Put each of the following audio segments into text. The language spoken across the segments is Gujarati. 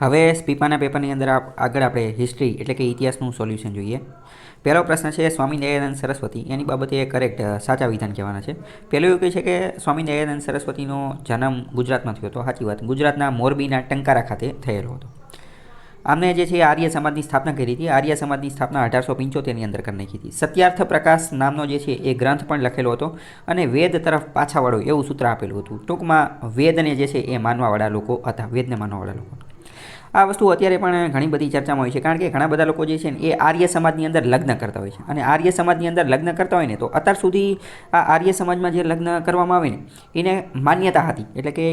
હવે સ્પીપાના પેપરની અંદર આગળ આપણે હિસ્ટ્રી એટલે કે ઇતિહાસનું સોલ્યુશન જોઈએ. પહેલો પ્રશ્ન છે સ્વામી દયાનંદ સરસ્વતી, એની બાબતે કરેક્ટ સાચા વિધાન કહેવાના છે. પહેલું એવું કહે છે કે સ્વામી દયાનંદ સરસ્વતીનો જન્મ ગુજરાતમાં થયો હતો. સાચી વાત, ગુજરાતના મોરબીના ટંકારા ખાતે થયેલો હતો. આમને જે છે આર્ય સમાજની સ્થાપના કરી હતી. આર્ય સમાજની સ્થાપના 1875ની અંદર કરી નાખી હતી. સત્યાર્થ પ્રકાશ નામનો જે છે એ ગ્રંથ પણ લખેલો હતો અને વેદ તરફ પાછા વળો એવું સૂત્ર આપેલું હતું. ટૂંકમાં વેદને જે છે એ માનવાવાળા લોકો હતા, વેદને માનવાવાળા લોકો. આ વસ્તુ અત્યારે પણ ઘણી બધી ચર્ચામાં હોય છે, કારણ કે ઘણા બધા લોકો જે છે ને એ આર્ય સમાજની અંદર લગ્ન કરતા હોય છે. અને આર્ય સમાજની અંદર લગ્ન કરતા હોય ને તો અત્યાર સુધી આ આર્ય સમાજમાં જે લગ્ન કરવામાં આવે ને એને માન્યતા હતી, એટલે કે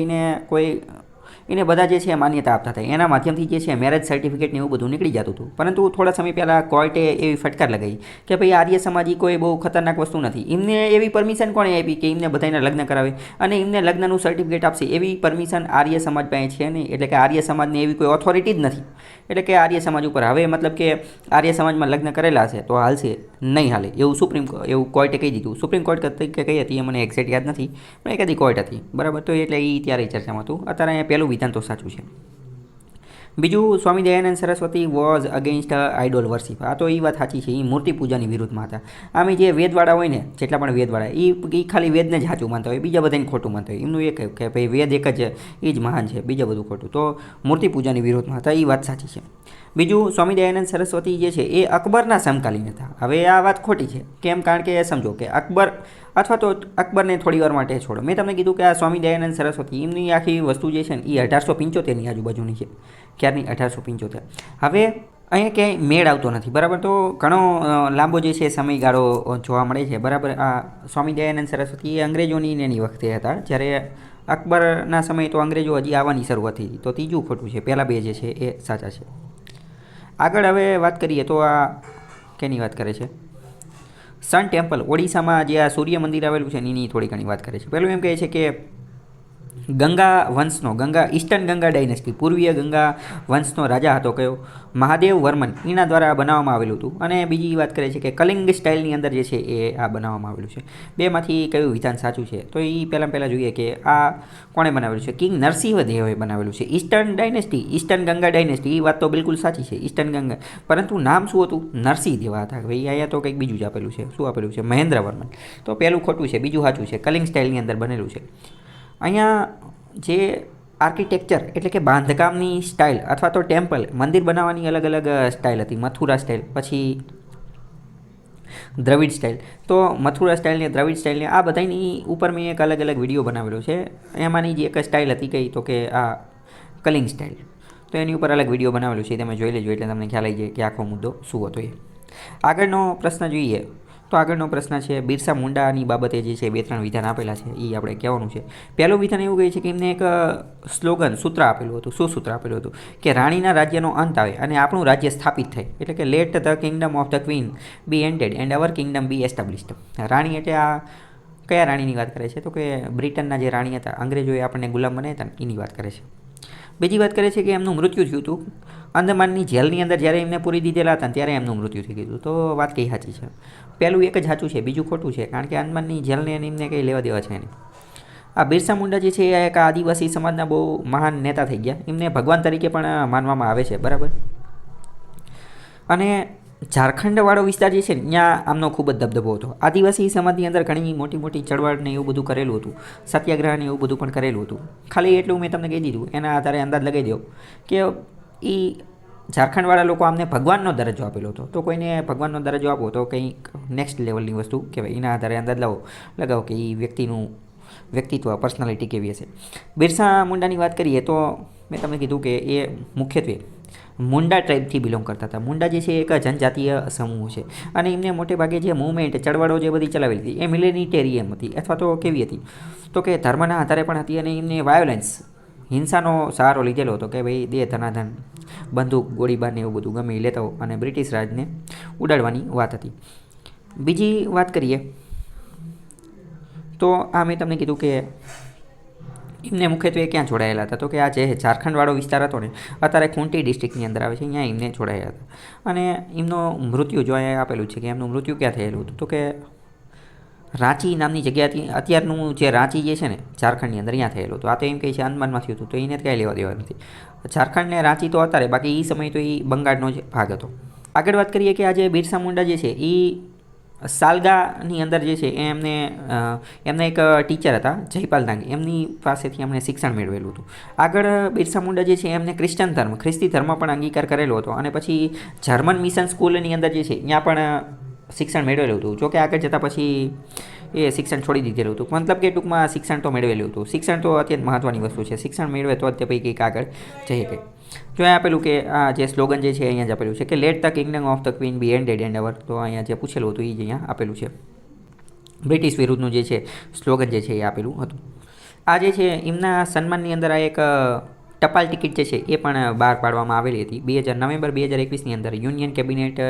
એને બધા જે છે માન્યતા આપતા હતા. એના માધ્યમથી જે છે મેરેજ સર્ટિફિકેટ ને એવું બધું નીકળી જતું હતું. પરંતુ થોડા સમય પહેલાં કોર્ટે એવી ફટકાર લગાવી કે ભાઈ આર્ય સમાજ કોઈ બહુ ખતરનાક વસ્તુ નથી. એમને એવી પરમિશન કોણે આપી કે એમને બધાને લગ્ન કરાવે અને એમને લગ્નનું સર્ટિફિકેટ આપશે? એવી પરમિશન આર્ય સમાજ પાસે છે નહીં. એટલે કે આર્ય સમાજની એવી કોઈ ઓથોરિટી જ નથી. એટલે કે આર્ય સમાજ ઉપર હવે મતલબ કે આર્ય સમાજમાં લગ્ન કરેલા છે તો હાલશે, નહીં હાલે એવું કોર્ટે કહી દીધું. સુપ્રીમ કોર્ટ કઈ હતી એ મને એક્ઝેક્ટ યાદ નથી, પણ એ કદી કોર્ટ હતી, બરાબર. તો એટલે એ ત્યારે ચર્ચામાં હતું. અત્યારે અહીંયા પહેલું વિધાન તો સાચું છે. બીજું, Swami Dayanand Saraswati was against idol worship. આ તો એ વાત સાચી છે, એ મૂર્તિ પૂજાની વિરુદ્ધમાં હતા. આમે જે વેદવાળા હોય ને, જેટલા પણ વેદવાળા એ ખાલી વેદને જ સાચું માનતા હોય, બીજા બધાને ખોટું માનતા હોય. એમનું એ કહ્યું કે ભાઈ વેદ એક જ એ જ મહાન છે, બીજા બધું ખોટું. તો મૂર્તિ પૂજાની વિરુદ્ધમાં હતા, એ વાત સાચી છે. બીજું, સ્વામી દયાનંદ સરસ્વતી જે છે એ અકબરના સમકાલીન હતા. હવે આ વાત ખોટી છે. કેમ? કારણ કે સમજો કે અકબર અથવા તો અકબરને થોડી વાર માટે છોડો. મેં તમને કીધું કે આ સ્વામી દયાનંદ સરસ્વતી એમની આખી વસ્તુ જે છે ને એ 1875ની આજુબાજુની છે. ક્યારની? 1875. હવે અહીંયા ક્યાંય મેળ આવતો નથી, બરાબર. તો ઘણો લાંબો જે છે સમયગાળો જોવા મળે છે, બરાબર. આ સ્વામી દયાનંદ સરસ્વતી એ અંગ્રેજોની એની વખતે હતા, જ્યારે અકબરના સમયે તો અંગ્રેજો હજી આવવાની શરૂઆત થઈ હતી. તો ત્રીજું ખોટું છે, પહેલાં બે જે છે એ સાચા છે. આગળ હવે વાત કરીએ તો આ કેની વાત કરે છે? સન ટેમ્પલ, ઓડિશામાં જે આ સૂર્ય મંદિર આવેલું છે એની થોડી ઘણી વાત કરે છે. પહેલું એમ કહે છે કે ગંગા વંશનો, ઈસ્ટર્ન ગંગા ડાયનેસ્ટી, પૂર્વીય ગંગા વંશનો રાજા હતો કયો? મહાદેવ વર્મન. એના દ્વારા બનાવવામાં આવેલું હતું. અને બીજી વાત કરે છે કે કલિંગ સ્ટાઇલની અંદર જે છે એ આ બનાવવામાં આવેલું છે. બેમાંથી કયું વિધાન સાચું છે? તો એ પહેલાં જોઈએ કે આ કોણે બનાવેલું છે? કિંગ નરસિંહદેવે બનાવેલું છે. ઈસ્ટર્ન ગંગા ડાયનેસ્ટી, એ વાત તો બિલકુલ સાચી છે, ઈસ્ટર્ન ગંગા. પરંતુ નામ શું હતું? નરસિંહદેવા હતા. ભાઈ અહીંયા તો કંઈક બીજું જ આપેલું છે. શું આપેલું છે? મહેન્દ્ર વર્મન. તો પહેલું ખોટું છે, બીજું સાચું છે. કલિંગ સ્ટાઇલની અંદર બનેલું છે. અહીંયા જે આર્કિટેક્ચર એટલે કે બાંધકામની સ્ટાઇલ અથવા તો ટેમ્પલ, મંદિર બનાવવાની અલગ અલગ સ્ટાઇલ હતી. મથુરા સ્ટાઇલ, પછી દ્રવિડ સ્ટાઇલ. તો મથુરા સ્ટાઇલને, દ્રવિડ સ્ટાઇલને, આ બધાની ઉપર મેં એક અલગ અલગ વિડીયો બનાવેલો છે. એમાંની જે એક સ્ટાઇલ હતી કઈ, તો કે આ કલિંગ સ્ટાઇલ. તો એની ઉપર અલગ વિડીયો બનાવેલો છે, તમે જોઈ લેજો એટલે તમને ખ્યાલ આવી જાય કે આખો મુદ્દો શું હતો એ. આગળનો પ્રશ્ન જોઈએ તો આગળનો પ્રશ્ન છે બિરસા મુંડાની બાબતે જે છે 2-3 વિધાન આપેલા છે, એ આપણે કહેવાનું છે. પહેલું વિધાન એવું કહે છે કે એમને એક સ્લોગન, સૂત્ર આપેલું હતું. શું સૂત્ર આપેલું હતું? કે રાણીના રાજ્યનો અંત આવે અને આપણું રાજ્ય સ્થાપિત થાય. એટલે કે let the kingdom of the queen be ended and our kingdom be established. રાણી એટલે આ કયા રાણીની વાત કરે છે? તો કે બ્રિટનના જે રાણી હતા, અંગ્રેજોએ આપણને ગુલામ બનાવ્યા હતા એની વાત કરે છે. બીજી વાત કરે છે કે એમનું મૃત્યુ થયું હતું અંદમાનની જેલની અંદર. જ્યારે એમને પૂરી દીધેલા હતા ત્યારે એમનું મૃત્યુ થઈ ગયું. તો વાત કઈ સાચી છે? પહેલું એક જ સાચું છે, બીજું ખોટું છે, કારણ કે અંદમાનની જેલને એમને કંઈ લેવા દેવા છે નહીં. આ બિરસા મુંડા જે છે એ એક આદિવાસી સમાજના બહુ મહાન નેતા થઈ ગયા. એમને ભગવાન તરીકે પણ માનવામાં આવે છે, બરાબર. અને ઝારખંડવાળો વિસ્તાર જે છે ને ત્યાં આમનો ખૂબ જ દબદબો હતો. આદિવાસી સમાજની અંદર ઘણી મોટી મોટી ચળવળ ને એવું બધું કરેલું હતું, સત્યાગ્રહ ને એવું બધું પણ કરેલું હતું. ખાલી એટલું મેં તમને કહી દીધું, એના આધારે અંદાજ લગાવી દો કે એ ઝારખંડવાળા લોકો આમને ભગવાનનો દરજ્જો આપેલો હતો. તો કોઈને ભગવાનનો દરજ્જો આપો તો કંઈક નેક્સ્ટ લેવલની વસ્તુ કહેવાય. એના આધારે અંદાજ લગાવો કે એ વ્યક્તિનું વ્યક્તિત્વ, પર્સનાલિટી કેવી હશે. બિરસા મુંડાની વાત કરીએ તો મેં તમને કીધું કે એ મુખ્યત્વે મુંડા ટ્રાઇબથી બિલોંગ કરતા હતા. મુંડા જે છે એક જનજાતીય સમૂહ છે અને એમને મોટે ભાગે જે મૂવમેન્ટ, ચળવળો જે બધી ચલાવેલી હતી એ મિલેનિટેરિયમ હતી, અથવા તો કેવી હતી? તો કે ધર્મના આધારે પણ હતી. અને એમને વાયોલન્સ, હિંસાનો સહારો લીધેલો હતો કે ભાઈ દે ધનાધન, બંદૂક, ગોળીબારને એવું બધું ગમે એ લેતા હો અને બ્રિટિશ રાજને ઉડાડવાની વાત હતી. બીજી વાત કરીએ તો આ મેં તમને કીધું કે એમને મુખ્યત્વે ક્યાં જોડાયેલા હતા? તો કે આ જે ઝારખંડવાળો વિસ્તાર હતો ને, અત્યારે ખૂંટી ડિસ્ટ્રિક્ટની અંદર આવે છે, અહીંયા એમને જોડાયેલા હતા. અને એમનું મૃત્યુ જો અહીંયા આપેલું છે કે એમનું મૃત્યુ ક્યાં થયેલું હતું? તો કે રાંચી નામની જગ્યાથી અત્યારનું જે રાંચી જે છે ને ઝારખંડની અંદર અહીંયા થયેલું હતું. આ તો એમ કહે છે અંદમાનમાં થયું હતું, તો એને કાંઈ લેવા દેવા નથી. ઝારખંડ ને રાંચી તો અત્યારે, બાકી એ સમય તો એ બંગાળનો જ ભાગ હતો. આગળ વાત કરીએ કે આ જે બિરસા મુંડા જે છે એ સાલગાની અંદર જે છે એમના એક ટીચર હતા જયપાલ નાગી, એમની પાસેથી એમણે શિક્ષણ મેળવેલું હતું. આગળ બિરસા મુંડા જે છે એમને ખ્રિસ્તી ધર્મ પણ અંગીકાર કરેલો હતો અને પછી જર્મન મિશન સ્કૂલની અંદર જે છે ત્યાં પણ શિક્ષણ મેળવેલું હતું. જોકે આગળ જતાં પછી એ શિક્ષણ છોડી દીધેલું હતું, મતલબ કે ટૂંકમાં શિક્ષણ તો મેળવેલું હતું. શિક્ષણ તો અત્યંત મહત્ત્વની વસ્તુ છે, શિક્ષણ મેળવે તો જ તે પૈકી આગળ જઈ શકે. જો અહીંયા આપેલું કે આ જે સ્લોગન જે છે અહીંયા જ આપેલું છે કે let the kingdom of the queen be ended and ever. તો અહીંયા જે પૂછેલું હતું એ જ અહીંયા આપેલું છે. બ્રિટિશ વિરુદ્ધનું જે છે સ્લોગન જે છે એ આપેલું હતું. આ જે છે એમના સન્માનની અંદર આ એક ટપાલ ટિકિટ જે છે એ પણ બહાર પાડવામાં આવેલી હતી. નવેમ્બર 2021ની અંદર યુનિયન કેબિનેટ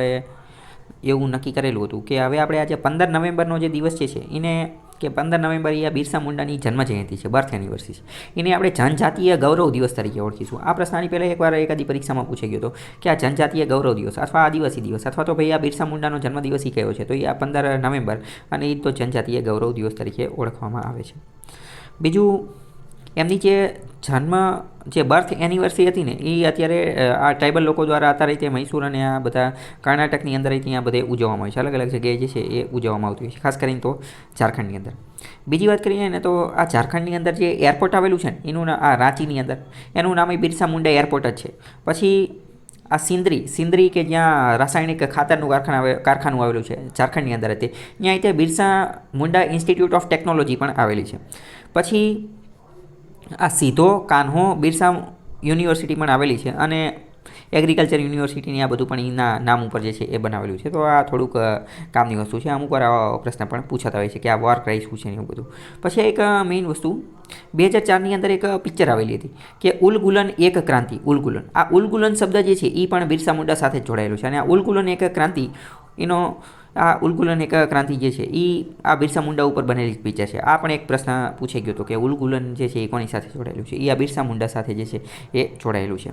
એવું નક્કી કરેલું હતું કે હવે આપણે આજે 15 નવેમ્બરનો જે દિવસ છે એને કે 15 નવેમ્બર એ બિરસા મુંડાની જન્મજયંતિ છે, બર્થ એનિવર્સરી છે, એને આપણે જનજાતીય ગૌરવ દિવસ તરીકે ઓળખીશું. આ પ્રશ્ન આની પહેલાં એકવાર એકાદી પરીક્ષામાં પૂછાઈ ગયો હતો કે આ જનજાતીય ગૌરવ દિવસ અથવા આદિવાસી દિવસ અથવા તો ભાઈ આ બિરસા મુંડાનો જન્મદિવસ કયો છે, તો એ આ 15 નવેમ્બર અને એ તો જનજાતીય ગૌરવ દિવસ તરીકે ઓળખવામાં આવે છે. બીજું એમની જે બર્થ એનિવર્સરી હતી ને એ અત્યારે આ ટ્રાઇબલ લોકો દ્વારા અત્યારે તે મૈસૂર અને આ બધા કર્ણાટકની અંદર ત્યાં બધે ઉજવવામાં આવે છે. અલગ અલગ જગ્યાએ જે છે એ ઉજવવામાં આવતી હોય છે, ખાસ કરીને તો ઝારખંડની અંદર. બીજી વાત કરીએ ને તો આ ઝારખંડની અંદર જે એરપોર્ટ આવેલું છે ને એનું આ રાંચીની અંદર એનું નામ એ બિરસા મુંડા એરપોર્ટ જ છે. પછી આ સિંદરી કે જ્યાં રાસાયણિક ખાતરનું કારખાનું આવેલું છે ઝારખંડની અંદર હતી, ત્યાં તે Birsa Munda institute of technology પણ આવેલી છે. પછી આ સીધો કાન્હો બિરસા યુનિવર્સિટી પણ આવેલી છે અને એગ્રીકલ્ચર યુનિવર્સિટીની આ બધું પણ એના નામ ઉપર જે છે એ બનાવેલું છે. તો આ થોડુંક કામની વસ્તુ છે. અમુક વાર આવા પ્રશ્ન પણ પૂછાતા હોય છે કે આ વોર ક્રાઇમ શું છે ને એવું બધું. પછી એક મેઇન વસ્તુ 2004ની અંદર એક પિક્ચર આવેલી હતી કે ઉલગુલન એક ક્રાંતિ. આ ઉલગુલન શબ્દ જે છે એ પણ બિરસા મુંડા સાથે જ જોડાયેલું છે અને આ ઉલગુલન એક ક્રાંતિ એનો આ ઉલગુલન એક ક્રાંતિ જે છે એ આ બિરસા મુંડા ઉપર બનેલી પિક્ચર છે. આ પણ એક પ્રશ્ન પૂછાઈ ગયો હતો કે ઉલગુલન જે છે એ કોની સાથે જોડાયેલું છે, એ આ બિરસા મુંડા સાથે જે છે એ જોડાયેલું છે.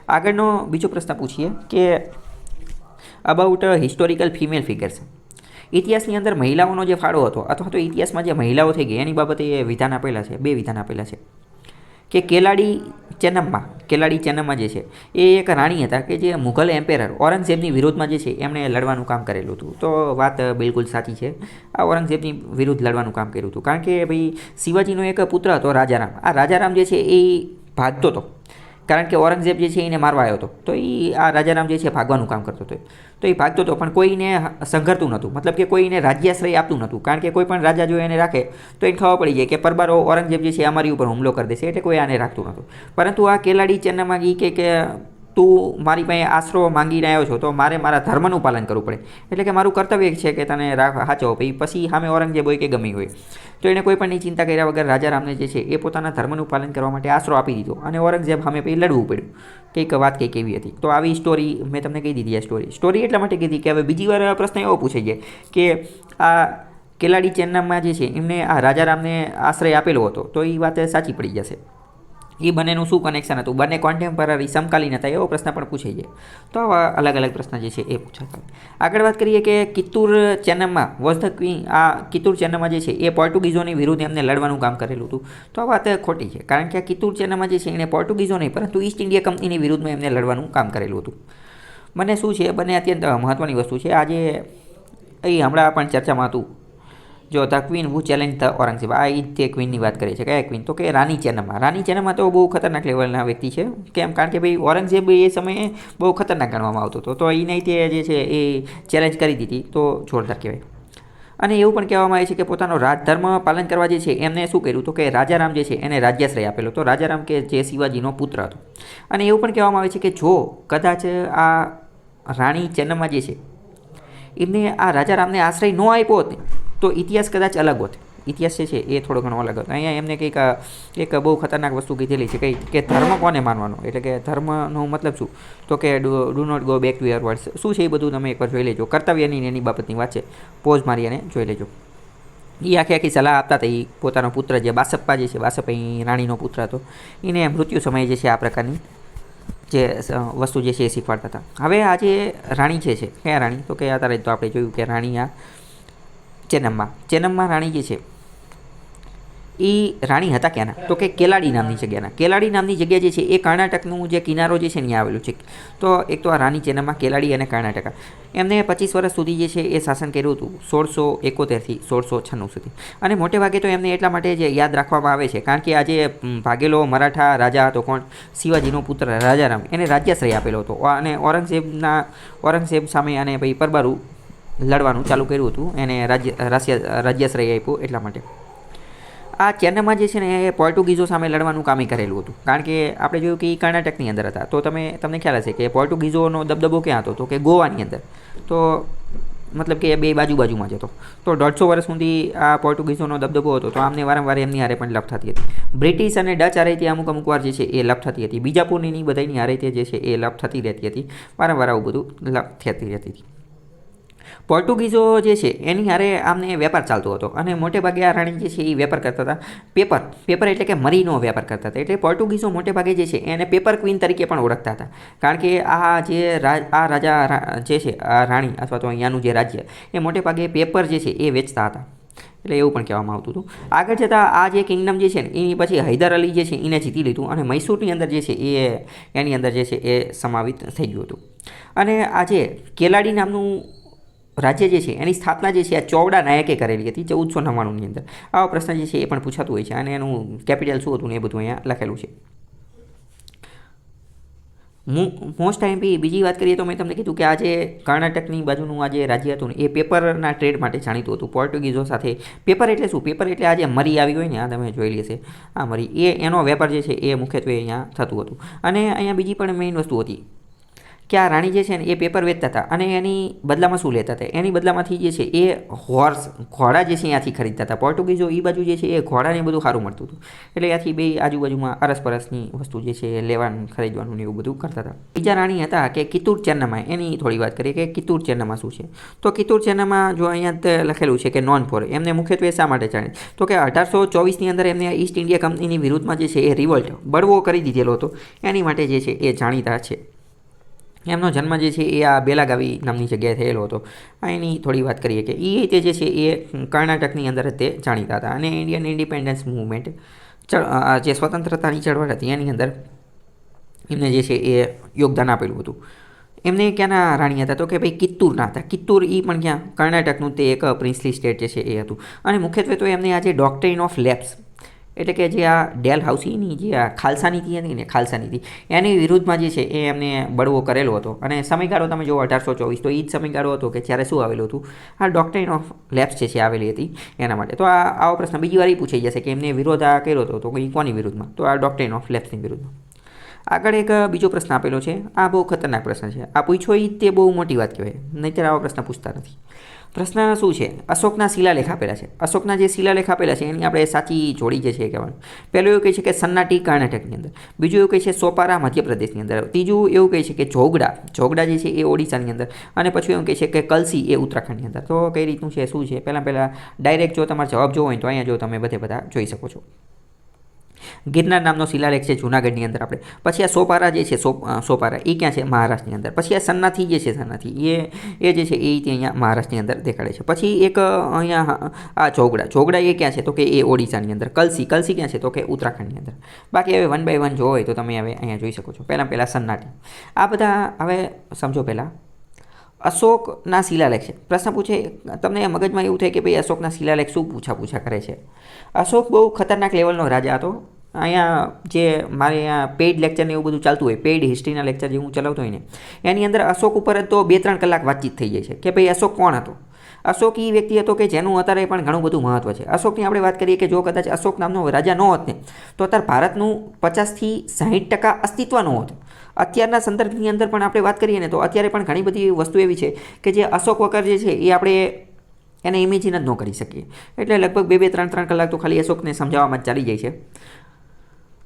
આગળનો બીજો પ્રશ્ન પૂછીએ કે અબાઉટ હિસ્ટોરિકલ ફિમેલ ફિગર્સ. ઇતિહાસની અંદર મહિલાઓનો જે ફાળો હતો અથવા તો ઇતિહાસમાં જે મહિલાઓ થઈ ગઈ એની બાબતે વિધાન આપેલા છે, 2 વિધાન આપેલા છે કે કેલાડી ચેન્નમ્મા જે છે એ એક રાણી હતા કે જે મુઘલ એમ્પેરર ઔરંગઝેબની વિરોધમાં જે છે એમણે લડવાનું કામ કરેલું હતું. તો વાત બિલકુલ સાચી છે, આ ઔરંગઝેબની વિરુદ્ધ લડવાનું કામ કર્યું હતું. કારણ કે ભાઈ શિવાજીનો એક પુત્ર હતો રાજારામ. આ રાજારામ જે છે એ ભાગતો હતો કારણ કે ઔરંગઝેબ જે છે એને મારવા આવ્યો હતો, તો એ આ રાજારામ જે છે ભાગવાનું કામ કરતો હતો. તો એ ભાગતો હતો પણ કોઈને સંઘરતું નહોતું, મતલબ કે કોઈને રાજ્યાશ્રય આપતું નહોતું. કારણ કે કોઈ પણ રાજા જો એને રાખે તો એને ખબર પડી જાય કે પરબારો ઔરંગઝેબ જે છે અમારી ઉપર હુમલો કરી દેશે, એટલે કોઈ આને રાખતું નહોતું. પરંતુ આ કેલાડી ચેન્નમ્મા કે તું મારી પાસે આશરો માંગીને આવ્યો છો તો મારે મારા ધર્મનું પાલન કરવું પડે, એટલે કે મારું કર્તવ્ય છે કે તને સાચવો. પછી સામે ઔરંગઝેબ હોય કે ગમી હોય તો એને કોઈ પણની ચિંતા કર્યા વગર રાજારામને જે છે એ પોતાના ધર્મનું પાલન કરવા માટે આશરો આપી દીધો અને ઔરંગઝેબ સામે પછી લડવું પડ્યું. કંઈક એવી હતી. તો આવી સ્ટોરી મેં તમને કહી દીધી. આ સ્ટોરી એટલા માટે કીધી કે હવે બીજી વાર પ્રશ્ન એવો પૂછાઈ જાય કે આ કેલાડી ચેન્નમ્મા જે છે એમને આ રાજારામને આશ્રય આપેલો હતો, તો એ વાત સાચી પડી જશે. એ બંનેનું શું કનેક્શન હતું, બંને કોન્ટેમ્પરરી સમકાલીન હતા, એવો પ્રશ્ન પણ પૂછાઈ જાય. તો આવા અલગ અલગ પ્રશ્ન જે છે એ પૂછાતા. આગળ વાત કરીએ કે કિત્તુર ચેન્નમ્મા વોઝ ધ ક્વીન. આ કિત્તુર ચેન્નમ્મા જે છે એ પોર્ટુગીઝોની વિરુદ્ધ એમને લડવાનું કામ કરેલું હતું. તો આ વાત ખોટી છે, કારણ કે આ કિત્તુર ચેન્નમ્મા જે છે એણે પોર્ટુગીઝો નહીં પરંતુ ઈસ્ટ ઇન્ડિયા કંપનીની વિરુદ્ધમાં એમને લડવાનું કામ કરેલું હતું. બંને શું છે, બંને અત્યંત મહત્ત્વની વસ્તુ છે. આજે એ હમણાં પણ ચર્ચામાં હતું. જો the queen who challenge the Aurangzeb, આ એ તે ક્વીનની વાત કરે છે. કયા ક્વીન? તો કે રાની ચેન્નમ્મા તો બહુ ખતરનાક લેવલના વ્યક્તિ છે. કેમ? કારણ કે ભાઈ ઔરંગઝેબ એ સમયે બહુ ખતરનાક ગણવામાં આવતો હતો, તો એને તે જે છે એ ચેલેન્જ કરી દીધી, તો જોરદાર કહેવાય. અને એવું પણ કહેવામાં આવે છે કે પોતાનો રાજધર્મ પાલન કરવા જે છે એમને શું કર્યું તો કે રાજારામ જે છે એને રાજ્યાશ્રય આપેલો. તો રાજારામ કે જે શિવાજીનો પુત્ર હતો. અને એવું પણ કહેવામાં આવે છે કે જો કદાચ આ રાણી ચેન્નમ્મા જે છે એમને આ રાજારામને આશ્રય ન આપ્યો હોત ને તો ઇતિહાસ કદાચ અલગ હોત. ઇતિહાસ જે છે એ થોડો ઘણો અલગ હતો. અહીંયા એમને કંઈક એક બહુ ખતરનાક વસ્તુ કીધેલી છે કે ધર્મ કોને માનવાનો, એટલે કે ધર્મનો મતલબ શું, તો કે do not go back to your words. શું છે એ બધું તમે એકવાર જોઈ લેજો. કર્તવ્યની એની બાબતની વાત છે, પોઝ મારી અને જોઈ લેજો. એ આખી સલાહ આપતા હતા. એ પોતાનો પુત્ર જે બાસપ્પા જે છે, બાસપ્પા એ રાણીનો પુત્ર હતો, એને મૃત્યુ સમયે જે છે આ પ્રકારની જે વસ્તુ જે છે એ શીખવાડતા હતા. હવે આ જે રાણી છે કયા રાણી, તો કે અત્યારે તો આપણે જોયું કે રાણી આ ચેન્નમમાં રાણી જે છે એ રાણી હતા ક્યાંના? તો કે કેલાડી નામની જગ્યાના. કેલાડી નામની જગ્યા જે છે એ કર્ણાટકનું જે કિનારો જે છે ત્યાં આવેલું છે. તો એક તો આ રાણી ચેન્નમમાં, કેલાડી અને કર્ણાટકા, એમને 25 વર્ષ સુધી જે છે એ શાસન કર્યું હતું, 1671થી 1696 સુધી. અને મોટે ભાગે તો એમને એટલા માટે જે યાદ રાખવામાં આવે છે કારણ કે આજે ભાગેલો મરાઠા રાજા હતો કોણ? શિવાજીનો પુત્ર રાજારામ, એને રાજ્યાશ્રય આપેલો હતો અને ઔરંગઝેબ સામે અને ભાઈ પરબારું લડવાનું ચાલુ કર્યું હતું, એને રાજ્યાશ્રય આપ્યો એટલા માટે. આ ચેન્નઈમાં જે છે ને એ પોર્ટુગીઝો સામે લડવાનું કામે કરેલું હતું કારણ કે આપણે જોયું કે એ કર્ણાટકની અંદર હતા. તો તમને ખ્યાલ હશે કે પોર્ટુગીઝોનો દબદબો ક્યાં હતો? તો કે ગોવાની અંદર. તો મતલબ કે બે બાજુમાં જ હતો. તો 150 વર્ષ સુધી આ પોર્ટુગીઝોનો દબદબો હતો. તો આમને વારંવાર એમની હારે પણ લપ થતી હતી. બ્રિટિશ અને ડચ હારે તે અમુક વાર જે છે એ લપ થતી હતી. બીજાપુરની બધાની હારે તે જે છે એ લપ થતી રહેતી હતી. વારંવાર આવું બધું લપ થતી રહેતી હતી. પોર્ટુગીઝો જે છે એની હારે આમને વેપાર ચાલતો હતો અને મોટે ભાગે આ રાણી જે છે એ વેપાર કરતા હતા. પેપર એટલે કે મરીનો વેપાર કરતા હતા. એટલે પોર્ટુગીઝો મોટે ભાગે જે છે એને પેપર ક્વીન તરીકે પણ ઓળખતા હતા કારણ કે આ રાજા જે છે આ રાણી અથવા તો અહીંયાનું જે રાજ્ય એ મોટે ભાગે પેપર જે છે એ વેચતા હતા. એટલે એવું પણ કહેવામાં આવતું હતું. આગળ જતાં આ જે કિંગડમ જે છે ને એની પછી હૈદર અલી જે છે એને જીતી લીધું અને મૈસૂરની અંદર જે છે એની અંદર જે છે એ સમાવિત થઈ ગયું હતું. અને આ જે કેલાડી નામનું રાજ્ય જે છે એની સ્થાપના જે છે આ ચોવડા નાયકે કરેલી હતી 1499ની અંદર. આવા પ્રશ્ન જે છે એ પણ પૂછાતું હોય છે અને એનું કેપિટલ શું હતું ને એ બધું અહીંયા લખેલું છે. મોસ્ટ ટાઈમ બીજી વાત કરીએ તો મેં તમને કીધું કે આ જે કર્ણાટકની બાજુનું આ જે રાજ્ય હતું ને એ પેપરના ટ્રેડ માટે જાણીતું હતું. પોર્ટુગીઝો સાથે પેપર એટલે શું? પેપર એટલે આ જે મરી આવી હોય ને આ તમે જોયેલી હશે આ મરી, એનો વેપાર જે છે એ મુખ્યત્વે અહીંયા થતું હતું. અને અહીંયા બીજી પણ મેઇન વસ્તુ હતી કે આ રાણી જે છે ને એ પેપર વેચતા હતા અને એની બદલામાં શું લેતા હતા? એની બદલામાંથી જે છે એ ઘોડા જે છે ત્યાંથી ખરીદતા હતા. પોર્ટુગીઝો એ બાજુ જે છે એ ઘોડાને બધું સારું મળતું હતું એટલે ત્યાંથી બે આજુબાજુમાં અરસપરસની વસ્તુ જે છે એ લેવાનું ખરીદવાનું ને એવું બધું કરતા હતા. બીજા રાણી હતા કે કિત્તુર ચેન્નમમાં, એની થોડી વાત કરીએ કે કિત્તુર ચેન્નમમાં શું છે. તો કિત્તુર ચેન્નમમાં જો અહીંયા લખેલું છે કે નોન ફોર, એમને મુખ્યત્વે શા માટે જાણે? તો કે 1824ની અંદર એમને ઈસ્ટ ઇન્ડિયા કંપનીની વિરુદ્ધમાં જે છે એ રિવોલ્ટ બળવો કરી દીધેલો હતો એની માટે જે છે એ જાણીતા છે. એમનો જન્મ જે છે એ આ બેલાગાવી નામની જગ્યાએ થયેલો હતો. એની થોડી વાત કરીએ કે એ તે જે છે એ કર્ણાટકની અંદર જ તે જાણીતા હતા અને ઇન્ડિયન ઇન્ડિપેન્ડન્સ મૂવમેન્ટ જે સ્વતંત્રતાની ચળવળ હતી એની અંદર એમને જે છે એ યોગદાન આપેલું હતું. એમને ક્યાંના રાણી હતા? તો કે ભાઈ કિત્તુરના હતા. કિત્તુર એ પણ ક્યાં? કર્ણાટકનું તે એક પ્રિન્સલી સ્ટેટ જે છે એ હતું. અને મુખ્યત્વે તો એમને આજે ડોક્ટ્રિન ઓફ લેપ્સ એટલે કે જે આ ડેલહાઉસીની જે આ ખાલસા નીતિ હતી ને, ખાલસા નીતિ એની વિરુદ્ધમાં જે છે એ એમને બળવો કરેલો હતો. અને સમયગાળો તમે જુઓ 1824, તો એ જ સમયગાળો હતો કે જ્યારે શું આવેલું હતું? આ ડોક્ટ્રિન ઓફ લેપ્સ જે છે આવેલી હતી એના માટે. તો આવો પ્રશ્ન બીજી વાર એ પૂછાઈ જશે કે એમને વિરોધ આ કર્યો હતો તો એ કોની વિરુદ્ધમાં? તો આ ડોક્ટ્રિન ઓફ લેપ્સની વિરુદ્ધમાં. આગળ એક બીજો પ્રશ્ન આપેલો છે. આ બહુ ખતરનાક પ્રશ્ન છે. આ પૂછ્યો એ તે બહુ મોટી વાત કહેવાય, નહીંતર આવા પ્રશ્ન પૂછતા નથી. પ્રશ્ન શું છે? અશોકના શિલાલેખ આપેલા છે. અશોકના જે શિલાલેખ આપેલા છે એની આપણે સાચી જોડી જે છે એ કહેવાનું. પહેલું એવું કહે છે કે સન્નાટી કર્ણાટકની અંદર, બીજું એવું કહે છે સોપારા મધ્યપ્રદેશની અંદર, ત્રીજું એવું કહે છે કે જોગડા જે છે એ ઓડિશાની અંદર, અને પછી એવું કહે છે કે કલસી એ ઉત્તરાખંડની અંદર. તો કઈ રીતનું છે શું છે? પહેલાં ડાયરેક્ટ જો તમારે જવાબ જોવો હોય તો અહીંયા જો તમે બધા જોઈ શકો છો. ગિરનાર નામનો શિલાલેખ છે જૂનાગઢની અંદર આપણે. પછી આ સોપારા જે છે સોપારા એ ક્યાં છે? મહારાષ્ટ્રની અંદર. પછી આ સન્નાથી જે છે સન્નાથી એ જે છે એ અહીંયા મહારાષ્ટ્રની અંદર દેખાડે છે. પછી એક અહીંયા આ જોગડા એ ક્યાં છે? તો કે એ ઓડિશાની અંદર. કલસી ક્યાં છે? તો કે ઉત્તરાખંડની અંદર. બાકી હવે 1 by 1 જોવો હોય તો તમે હવે અહીંયા જોઈ શકો છો. પહેલાં સન્નાટી. આ બધા હવે સમજો. પહેલાં અશોકના શિલાલેખ છે. પ્રશ્ન પૂછે તમને મગજમાં એવું થાય કે ભાઈ અશોકના શિલાલેખ શું પૂછા કરે છે. અશોક બહુ ખતરનાક લેવલનો રાજા હતો. અહીંયા જે મારે અહીંયા પેઇડ લેક્ચર ને એવું બધું ચાલતું હોય, પેઇડ હિસ્ટ્રીના લેક્ચર જે હું ચલાવતો હોય ને એની અંદર અશોક ઉપર જ તો 2-3 કલાક વાતચીત થઈ જાય છે કે ભાઈ અશોક કોણ હતો. અશોક એ વ્યક્તિ હતો કે જેનું અત્યારે પણ ઘણું બધું મહત્ત્વ છે. અશોકની આપણે વાત કરીએ કે જો કદાચ અશોક નામનો રાજા ન હોત ને તો અત્યારે ભારતનું 50થી 60% અસ્તિત્વ ન હોત. અત્યારના સંદર્ભની અંદર પણ આપણે વાત કરીએ ને તો અત્યારે પણ ઘણી બધી વસ્તુ એવી છે કે જે અશોક વગર જે છે એ આપણે એને ઇમેજિન જ ન કરી શકીએ. એટલે લગભગ 2-3 કલાક તો ખાલી અશોકને સમજાવવામાં જ ચાલી જાય છે.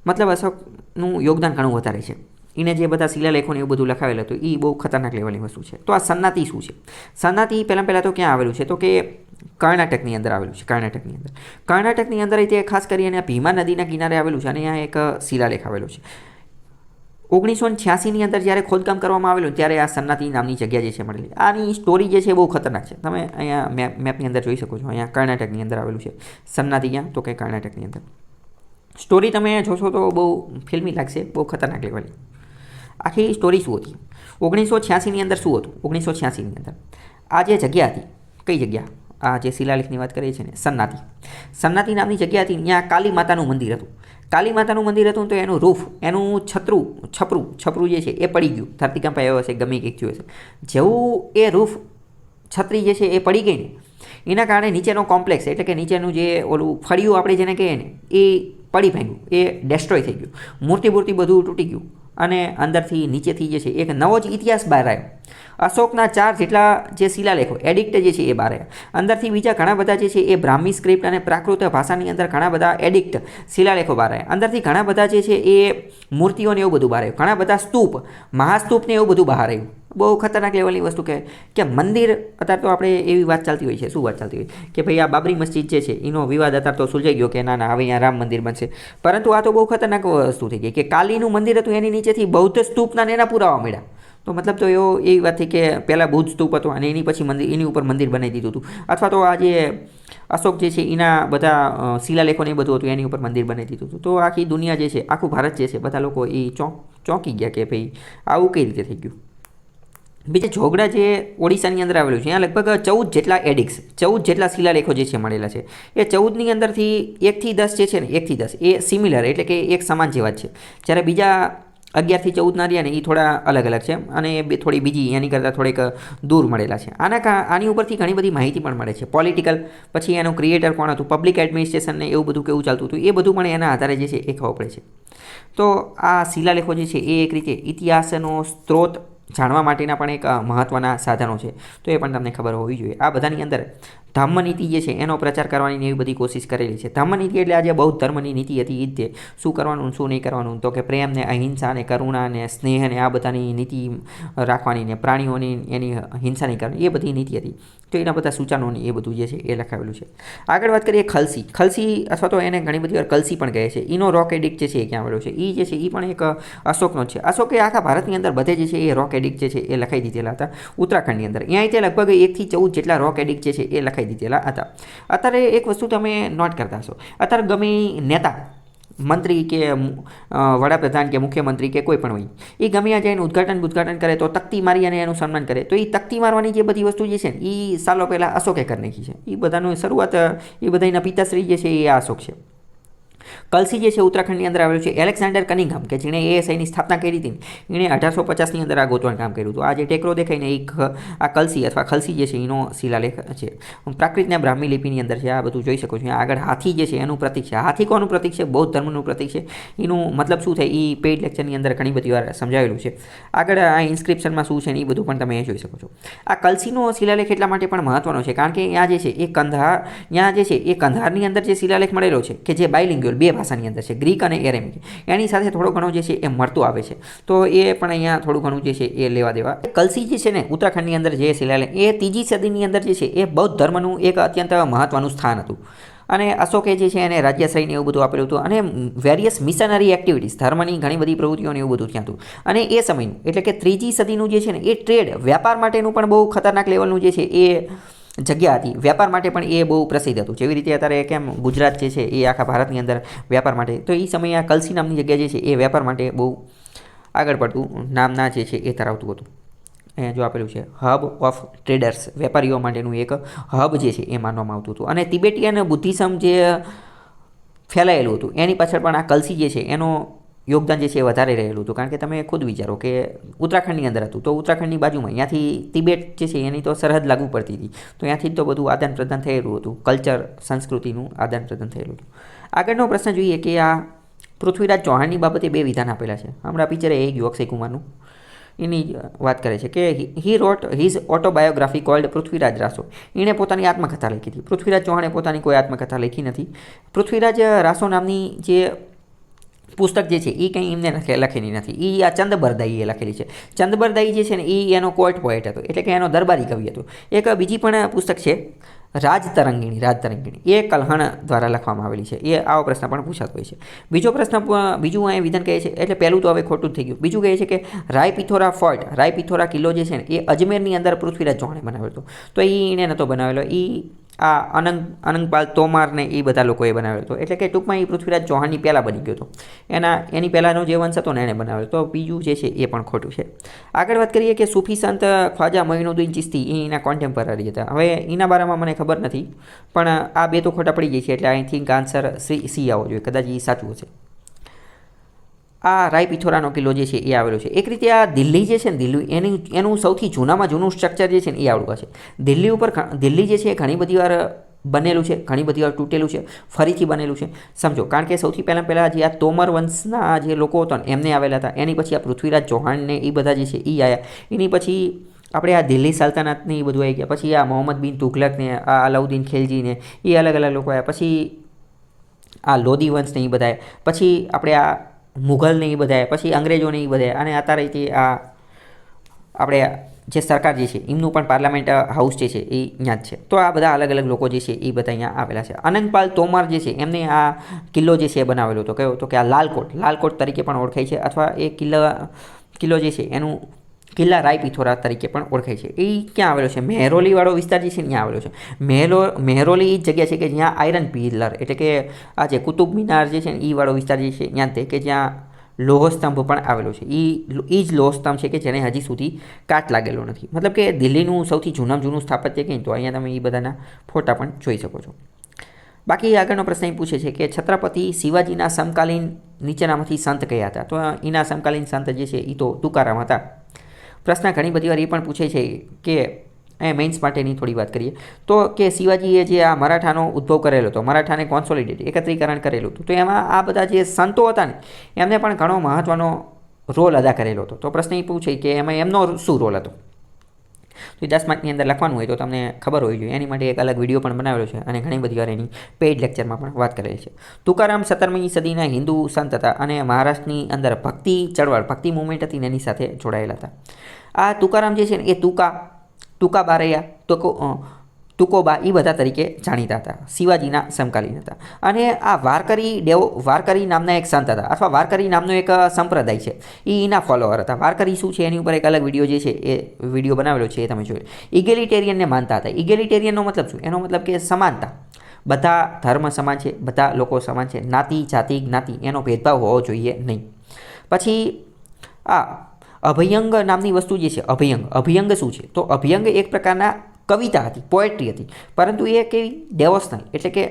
મતલબ અશોકનું યોગદાન ઘણું વધારે છે. એને જે બધા શિલાલેખોને એવું બધું લખાવેલું હતું એ બહુ ખતરનાક લેવલની વસ્તુ છે. તો આ સન્નાતી શું છે? સન્નાતી પહેલાં તો ક્યાં આવેલું છે? તો કે કર્ણાટકની અંદર આવેલું છે. કર્ણાટકની અંદર તે ખાસ કરીને ભીમા નદીના કિનારે આવેલું છે અને અહીંયા એક શિલાલેખ આવેલો છે. 1986ની અંદર જ્યારે ખોદકામ કરવામાં આવેલું ત્યારે આ સન્નાતી નામની જગ્યા જે છે મળેલી. આની સ્ટોરી જે છે બહુ ખતરનાક છે. તમે અહીંયા મેપની અંદર જોઈ શકો છો. અહીંયા કર્ણાટકની અંદર આવેલું છે સન્નાતી. ક્યાં તો કે કર્ણાટકની અંદર. સ્ટોરી તમે જોશો તો બહુ ફિલ્મી લાગશે, બહુ ખતરનાક લેવલની. આખી સ્ટોરી શું હતી? 1986ની અંદર શું હતું? 1986ની અંદર આ જે જગ્યા હતી, કઈ જગ્યા? આ જે શિલાલેખની વાત કરીએ છીએ ને, સન્નાતી. સન્નાતી નામની જગ્યા હતી. ત્યાં કાલી માતાનું મંદિર હતું. કાલી માતાનું મંદિર હતું તો એનું રૂફ, એનું છપરું જે છે એ પડી ગયું. ધરતીકંપ આવ્યો હશે, ગમે કંઈક થયું હશે. જેવું એ રૂફ, છત્રી જે છે એ પડી ગઈ ને, એના કારણે નીચેનો કોમ્પ્લેક્સ, એટલે કે નીચેનું જે ઓલું ફળિયું આપણે જેને કહીએ ને, એ પડી ભાંગ્યું, એ ડેસ્ટ્રોય થઈ ગયું. મૂર્તિ બધું તૂટી ગયું. અને અંદરથી નીચેથી જે છે એક નવો જ ઇતિહાસ બહાર આવ્યો. અશોકના 4 જેટલા જે શિલાલેખો એડિક્ટ જે છે એ બહાર આવ્યા. અંદરથી બીજા ઘણા બધા જે છે એ બ્રાહ્મી સ્ક્રિપ્ટ અને પ્રાકૃત ભાષાની અંદર ઘણા બધા એડિક્ટ શિલાલેખો બહાર આવ્યા. અંદરથી ઘણા બધા જે છે એ મૂર્તિઓને એવું બધું બહાર આવ્યું. ઘણા બધા સ્તૂપ, મહાસ્તૂપ ને એવું બધું બહાર આવ્યું. બહુ ખતરનાક લેવલની વસ્તુ કે મંદિર. અત્યારે તો આપણે એવી વાત ચાલતી હોય છે, શું વાત ચાલતી હોય કે ભાઈ આ બાબરી મસ્જિદ જે છે એનો વિવાદ અત્યારે તો સુલઝાઈ ગયો કે ના હવે અહીંયા રામ મંદિર બનશે. પરંતુ આ તો બહુ ખતરનાક વસ્તુ થઈ ગઈ કે કાલીનું મંદિર હતું, એની નીચેથી બૌદ્ધ સ્તૂપના એના પુરાવા મળ્યા. તો મતલબ તો એવી વાત થઈ કે પહેલાં બુદ્ધ સ્તૂપ હતો અને એની પછી એની ઉપર મંદિર બનાવી દીધું હતું. અથવા તો આ જે અશોક જે છે એના બધા શિલાલેખોને એ બધું હતું, એની ઉપર મંદિર બનાવી દીધું હતું. તો આખી દુનિયા જે છે, આખું ભારત જે છે, બધા લોકો એ ચોંકી ગયા કે ભાઈ આવું કઈ રીતે થઈ ગયું. બીજા જોગડા જે ઓડિશાની અંદર આવેલું છે, ત્યાં લગભગ 14 જેટલા એડિક્સ, 14 જેટલા શિલાલેખો જે છે મળેલા છે. એ 14ની અંદરથી 1 થી 10 જે છે ને, 1 થી 10 એ સિમિલર, એટલે કે એક સમાન જેવા જ છે. જ્યારે બીજા 11 થી 14 રહ્યા ને એ થોડા અલગ અલગ છે અને એ થોડી બીજી એની કરતાં થોડીક દૂર મળેલા છે. આની ઉપરથી ઘણી બધી માહિતી પણ મળે છે. પોલિટિકલ, પછી એનું ક્રિએટર કોણ હતું, પબ્લિક એડમિનિસ્ટ્રેશન ને એવું બધું કેવું ચાલતું હતું, એ બધું પણ એના આધારે જે છે એ ખબર પડે છે. તો આ શિલાલેખો જે છે એ એક રીતે ઇતિહાસનો સ્ત્રોત જાણવા માટેના પણ એક મહત્ત્વના સાધનો છે. તો એ પણ તમને ખબર હોવી જોઈએ. આ બધાની અંદર ધમ્મનીતિ જે છે એનો પ્રચાર કરવાની એવી બધી કોશિશ કરેલી છે. ધમ્મનીતિ એટલે આજે બૌદ્ધ ધર્મની નીતિ હતી એ જ, શું કરવાનું શું નહીં કરવાનું, તો કે પ્રેમ ને અહિંસા ને કરુણા ને સ્નેહ ને આ બધાની નીતિ રાખવાની ને પ્રાણીઓની એની હિંસા નહીં કરવાની, એ બધી નીતિ હતી. તો એના બધા સૂચનોની એ બધું જે છે એ લખાવેલું છે. આગળ વાત કરીએ ખલસી અથવા તો એને ઘણી બધી વાર કલસી પણ કહે છે. એનો રોક એડિક્ટ જે છે એ ક્યાં આવેલો છે? એ જે છે એ પણ એક અશોકનો જ છે. અશોકે આખા ભારતની અંદર બધે જે છે એ રોક એડિક્ટ જે છે એ લખાઈ દીધેલા હતા. ઉત્તરાખંડની અંદર અહીંયા તે લગભગ 1 થી 14 જેટલા રોક એડિક્ટ જે છે એ લખાઈ દીધેલા હતા. અત્યારે એક વસ્તુ તમે નોટ કરતા હશો, અત્યારે ગમે નેતા, મંત્રી કે વડાપ્રધાન કે મુખ્યમંત્રી કે કોઈ પણ હોય, એ ગમે આ જઈને ઉદ્ઘાટન કરે તો તકતી મારી અને એનું સન્માન કરે. તો એ તકતી મારવાની જે બધી વસ્તુ જે છે ને એ સાલો પહેલાં અશોકે કરી નાખી છે. એ બધાનું શરૂઆત, એ બધાના પિતાશ્રી જે છે એ અશોક છે. કલસી જે છે ઉત્તરાખંડની અંદર આવેલું છે. એલેક્ઝાન્ડર કનિંઘહામ કે જેણે એએસઆઈની સ્થાપના કરી હતી, એણે 1850ની અંદર આ ગોતવાનું કામ કર્યું હતું. આ જે ટેકરો દેખાય ને એ આ કલસી અથવા ખલસી જે છે એનો શિલાલેખ છે. પ્રાકૃતના બ્રાહ્મી લિપિની અંદર છે. આ બધું જોઈ શકો છો. આગળ હાથી જે છે એનું પ્રતીક છે. હાથી કોનું પ્રતીક છે? બૌદ્ધ ધર્મનું પ્રતીક છે. એનું મતલબ શું થાય એ પેઇડ લેક્ચરની અંદર ઘણી બધી વાર સમજાવેલું છે. આગળ આ ઇન્સ્ક્રિપ્શનમાં શું છે ને એ બધું પણ તમે જોઈ શકો છો. આ કલસીનો શિલાલેખ એટલા માટે પણ મહત્વનો છે કારણ કે અહીંયા જે છે એ ત્યાં જે છે એ કંધારની અંદર જે શિલાલેખ મળેલો છે કે જે બાયલિંગ્યુઅલ, 2 ભાષાની અંદર છે, ગ્રીક અને એરેમિક, એની સાથે થોડો ઘણો જે છે એ મળતું આવે છે. તો એ પણ અહીંયા થોડું ઘણું જે છે એ લેવા દેવા. કલસી જે છે ને ઉત્તરાખંડની અંદર જે શિલાલેખ, એ 3જી સદીની અંદર જે છે એ બૌદ્ધ ધર્મનું એક અત્યંત મહત્વનું સ્થાન હતું. અને અશોકે જે છે એને રાજ્યશ્રીને એવું બધું આપેલું હતું અને વેરિયસ મિશનરી એક્ટિવિટીઝ, ધર્મની ઘણી બધી પ્રવૃત્તિઓને એવું બધું થયું હતું. અને એ સમયનું એટલે કે 3જી સદીનું જે છે ને એ ટ્રેડ, વ્યાપાર માટેનું પણ બહુ ખતરનાક લેવલનું જે છે એ જગ્યા હતી. વ્યાપાર માટે પણ એ બહુ પ્રસિદ્ધ હતું. જેવી રીતે અત્યારે કેમ ગુજરાત જે છે એ આખા ભારતની અંદર વ્યાપાર માટે, તો એ સમયે આ કલસી નામની જગ્યા જે છે એ વ્યાપાર માટે બહુ આગળ પડતું નામના જે છે એ ધરાવતું હતું. અહીંયા જો આપેલું છે હબ ઓફ ટ્રેડર્સ, વેપારીઓ માટેનું એક હબ જે છે એ માનવામાં આવતું હતું. અને તિબેટિયન બુદ્ધિઝમ જે ફેલાયેલું હતું એની પાછળ પણ આ કલસી જે છે એનો યોગદાન જે છે એ વધારે રહેલું હતું. કારણ કે તમે ખુદ વિચારો કે ઉત્તરાખંડની અંદર હતું, તો ઉત્તરાખંડની બાજુમાં ત્યાંથી તિબેટ જે છે એની તો સરહદ લાગુ પડતી હતી. તો ત્યાંથી જ તો બધું આદાન પ્રદાન થયેલું હતું, કલ્ચર, સંસ્કૃતિનું આદાન પ્રદાન થયેલું હતું. આગળનો પ્રશ્ન જોઈએ કે આ પૃથ્વીરાજ ચૌહાણની બાબતે 2 વિધાન આપેલા છે. હમણાં પિક્ચર એ ગયું અક્ષય કુમારનું, એની વાત કરે છે કે હી રોટ હિઝ ઓટોબાયોગ્રાફી કોલ્ડ પૃથ્વીરાજ રાસો. એણે પોતાની આત્મકથા લખી હતી. પૃથ્વીરાજ ચૌહાણે પોતાની કોઈ આત્મકથા લખી નથી. પૃથ્વીરાજ રાસો નામની જે પુસ્તક જે છે એ કંઈ એમને લખેલી નથી. એ આ ચંદબરદાઈએ લખેલી છે. ચંદબરદાઈ જે છે ને એ એનો કોર્ટ પોએટ હતો, એટલે કે એનો દરબારી કવિ હતો. એક બીજી પણ પુસ્તક છે રાજતરંગિણી, એ કલ્હણ દ્વારા લખવામાં આવેલી છે. એ આવો પ્રશ્ન પણ પૂછાતો હોય છે. બીજું અહીંયા વિધાન કહે છે, એટલે પહેલું તો હવે ખોટું જ થઈ ગયું. બીજું કહે છે કે રાયપિથોરા કિલ્લો જે છે ને એ અજમેરની અંદર પૃથ્વીરાજ ચૌહાણે બનાવેલો હતો. તો એને નહોતો બનાવેલો, એ આ અનંગપાલ તોમાર ને એ બધા લોકોએ બનાવેલો હતો. એટલે કે ટૂંકમાં એ પૃથ્વીરાજ ચૌહાણની પહેલાં બની ગયો હતો. એની પહેલાંનો જે વંશ હતો ને એને બનાવેલો. તો બીજું જે છે એ પણ ખોટું છે. આગળ વાત કરીએ કે સૂફી સંત ખ્વાજા મોઇનુદ્દીન ચિશ્તી એ એના કોન્ટેમ્પરરી હતા. હવે એના બારામાં મને ખબર નથી, પણ આ બે તો ખોટા પડી જાય છે, એટલે આઈ થિંક આન્સર સી આવવો જોઈએ. કદાચ એ સાચું હશે. આ રાયપિથોરાનો કિલ્લો જે છે એ આવેલો છે. એક રીતે આ દિલ્હી જે છે ને, એનું સૌથી જૂનામાં જૂનું સ્ટ્રક્ચર જે છે ને એ આવડું હશે. દિલ્હી જે છે એ ઘણી બધી વાર બનેલું છે, ઘણી બધી વાર તૂટેલું છે, ફરીથી બનેલું છે. સમજો, કારણ કે સૌથી પહેલાં જે આ તોમર વંશના જે લોકો હતા ને એમને આવેલા હતા. એની પછી આ પૃથ્વીરાજ ચૌહાણને એ બધા જે છે એ આવ્યા. એની પછી આપણે આ દિલ્હી સલ્તનતને એ બધું આવી ગયા. પછી આ મોહમ્મદ બિન તુઘલકને, આ અલાઉદ્દીન ખિલજીને એ અલગ અલગ લોકો આવ્યા. પછી આ લોધી વંશને એ બધા, પછી આપણે આ મુઘલને એ બધા, પછી અંગ્રેજોને એ બધા, અને અત્યારે જે આ આપણે જે સરકાર જે છે એમનું પણ પાર્લામેન્ટ હાઉસ જે છે એ અહીંયા જ છે. તો આ બધા અલગ અલગ લોકો જે છે એ બધા અહીંયા આવેલા છે. અનંગપાલ તોમર જે છે એમને આ કિલ્લો જે છે એ બનાવેલો હતો. કયો તો કે આ લાલકોટ તરીકે પણ ઓળખાય છે, અથવા એ કિલ્લો જે છે એનું કિલ્લા રાયપિથોરા તરીકે પણ ઓળખાય છે. એ ક્યાં આવેલો છે? મહેરોલીવાળો વિસ્તાર જે છે ત્યાં આવેલો છે. મહેરોલી એ જગ્યા છે કે જ્યાં આયરન પિલર, એટલે કે આ જે કુતુબ મિનાર જે છે ને એ વાળો વિસ્તાર જે છે ત્યાં તે કે જ્યાં લોહસ્તંભ પણ આવેલો છે. એ જ લોહસ્તંભ છે કે જેને હજી સુધી કાટ લાગેલો નથી. મતલબ કે દિલ્હીનું સૌથી જૂનું સ્થાપત્ય કંઈ, તો અહીંયા તમે એ બધાના ફોટા પણ જોઈ શકો છો. બાકી આગળનો પ્રશ્ન એ પૂછે છે કે છત્રપતિ શિવાજીના સમકાલીન નીચેનામાંથી સંત કયા હતા? તો એના સમકાલીન સંત જે છે એ તો તુકારામ હતા. પ્રશ્ન ઘણી બધી વાર એ પણ પૂછે છે કે મેઇન્સ માટેની થોડી વાત કરીએ તો કે શિવાજીએ જે આ મરાઠાનો ઉદ્ભવ કરેલો હતો, મરાઠાને કોન્સોલિડેટ એકત્રીકરણ કરેલું હતું, તો એમાં આ બધા જે સંતો હતા ને એમને પણ ઘણો મહત્ત્વનો રોલ અદા કરેલો હતો. તો પ્રશ્ન એ પૂછે કે એમાં એમનો શું રોલ હતો? તો 10 માર્કની અંદર લખવાનું હોય તો તમને ખબર હોવી જોઈએ. એની માટે એક અલગ વિડીયો પણ બનાવેલો છે અને ઘણી બધી વાર એની પેઇડ લેક્ચરમાં પણ વાત કરેલી છે. તુકારામ 17મી સદીના હિન્દુ સંત હતા અને મહારાષ્ટ્રની અંદર ભક્તિ મુવમેન્ટ હતી ને એની સાથે જોડાયેલા હતા. આ તુકારામ જે છે ને એ ટૂંકા બારૈયા, તુકોબા એ બધા તરીકે જાણીતા હતા. શિવાજીના સમકાલીન હતા. અને આ વારકરી નામના એક સંત હતા, અથવા વારકરી નામનો એક સંપ્રદાય છે, એના ફોલોઅર હતા. વારકરી શું છે એની ઉપર એક અલગ વિડીયો જે છે એ વિડીયો બનાવેલો છે, એ તમે જોયો. ઇગેલિટેરિયનને માનતા હતા. ઇગેલિટેરિયનનો મતલબ શું? એનો મતલબ કે સમાનતા. બધા ધર્મ સમાન છે, બધા લોકો સમાન છે, જાતિ જ્ઞાતિ એનો ભેદભાવ હોવો જોઈએ નહીં. પછી આ અભયંગ નામની વસ્તુ જે છે, અભયંગ શું છે? તો અભયંગ એક પ્રકારના કવિતા હતી, પોએટ્રી હતી, પરંતુ એ કેવી ડેવોશનલ, એટલે કે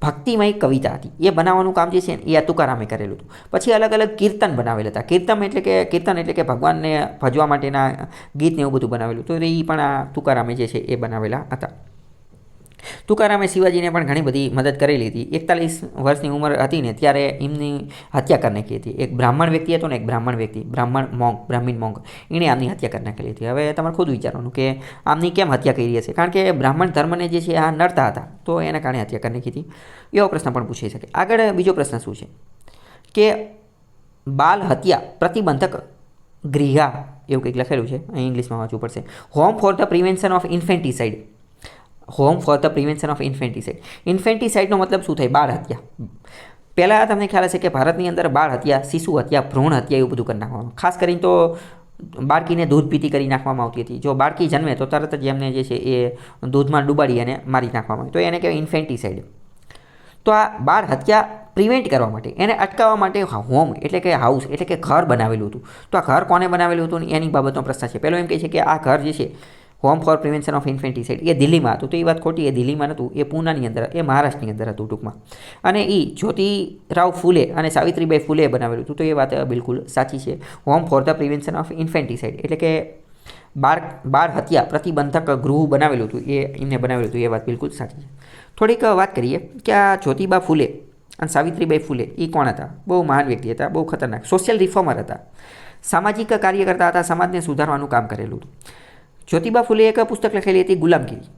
ભક્તિમય કવિતા હતી. એ બનાવવાનું કામ જે છે એ આ તુકારામે કરેલું હતું. પછી અલગ અલગ કીર્તન બનાવેલા હતા. કીર્તન એટલે કે ભગવાનને ભજવા માટેના ગીતને એવું બધું બનાવેલું. તો એ પણ આ તુકારામે જે છે એ બનાવેલા હતા. તુકારામે શિવાજીને પણ ઘણી બધી મદદ કરેલી હતી. 41 વર્ષની ઉંમર હતી ને ત્યારે એમની હત્યા કરી નાખી હતી. એક બ્રાહ્મણ વ્યક્તિ હતો ને, બ્રાહ્મીણ મોંગ, એણે આમની હત્યા કરી નાખેલી હતી. હવે તમારે ખુદ વિચારવાનું કે આમની કેમ હત્યા કરી હશે? કારણ કે બ્રાહ્મણ ધર્મને જે છે આ નડતા હતા, તો એના કારણે હત્યા કરી નાખી હતી. એવો પ્રશ્ન પણ પૂછી શકે. આગળ બીજો પ્રશ્ન શું છે કે બાલ હત્યા પ્રતિબંધક ગૃહ એવું કંઈક લખેલું છે, અહીં ઇંગ્લિશમાં વાંચવું પડશે. Home for the prevention of infanticide. ઇન્ફેન્ટિસાઇડનો મતલબ શું થાય? બાળ હત્યા. પહેલાં તમને ખ્યાલ હશે કે ભારતની અંદર બાળ હત્યા, શિશુ હત્યા, ભ્રૂણ હત્યા એવું બધું કરી નાખવામાં. ખાસ કરીને તો બાળકીને દૂધ પીતી કરી નાખવામાં આવતી હતી. જો બાળકી જન્મે તો તરત જ એમને જે છે એ દૂધમાં ડૂબાડી અને મારી નાખવામાં આવે, તો એને કહેવાય ઇન્ફેન્ટિસાઇડ. તો આ બાળ હત્યા પ્રિવેન્ટ કરવા માટે, એને અટકાવવા માટે હોમ એટલે કે હાઉસ એટલે કે ઘર બનાવેલું હતું. તો આ ઘર કોને બનાવેલું હતું એની બાબતનો પ્રશ્ન છે. પહેલો એમ કહે છે કે આ ઘર જે છે હોમ ફોર પ્રિવેન્શન ઓફ ઇન્ફેન્ટિસાઇડ એ દિલ્હીમાં હતું. તો એ વાત ખોટી. એ દિલ્હીમાં નહોતું, એ પૂનાની અંદર, એ મહારાષ્ટ્રની અંદર હતું ટૂંકમાં. અને એ જ્યોતિરાવ ફૂલે અને સાવિત્રીબાઈ ફૂલે બનાવેલું હતું. તો એ વાત બિલકુલ સાચી છે. Home for the prevention of infanticide એટલે કે બાળ હત્યા પ્રતિબંધક ગૃહ બનાવેલું હતું, એ એમને બનાવેલું હતું. એ વાત બિલકુલ સાચી છે. થોડીક વાત કરીએ કે આ જ્યોતિબા ફૂલે અને સાવિત્રીબાઈ ફૂલે એ કોણ હતા? બહુ મહાન વ્યક્તિ હતા, બહુ ખતરનાક સોશિયલ રિફોર્મર હતા, સામાજિક કાર્યકર્તા હતા, સમાજને સુધારવાનું કામ કરેલું હતું. જ્યોતિબા ફૂલે એક પુસ્તક લખેલી હતી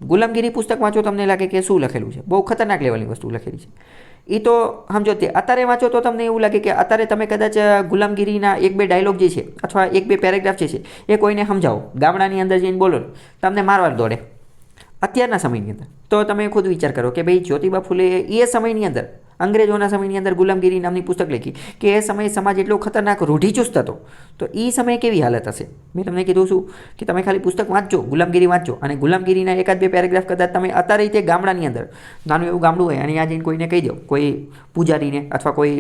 ગુલામગીરી. પુસ્તક વાંચો તમને લાગે કે શું લખેલું છે? બહુ ખતરનાક લેવલની વસ્તુ લખેલી છે. એ તો સમજો તે અત્યારે વાંચો તો તમને એવું લાગે કે અત્યારે તમે કદાચ ગુલામગીરીના 1-2 ડાયલોગ જે છે અથવા 1-2 પેરેગ્રાફ જે છે એ કોઈને સમજાવો, ગામડાની અંદર જઈને બોલો, તમને મારવા દોડે અત્યારના સમયની અંદર. તો તમે ખુદ વિચાર કરો કે ભાઈ જ્યોતિબા ફૂલે એ સમયની અંદર, અંગ્રેજોના સમયની અંદર ગુલામગીરી નામની પુસ્તક લખી કે એ સમયે સમાજ એટલો ખતરનાક રૂઢિચુસ્ત હતો, તો એ સમયે કેવી હાલત હશે. મેં તમને કીધું છું કે તમે ખાલી પુસ્તક વાંચજો, ગુલામગીરી વાંચજો, અને ગુલામગીરીના 1-2 પેરેગ્રાફ કદાચ તમે અત્યારે તે ગામડાની અંદર નાનું એવું ગામડું હોય અને આ જઈને કોઈને કહી દો, કોઈ પૂજારીને અથવા કોઈ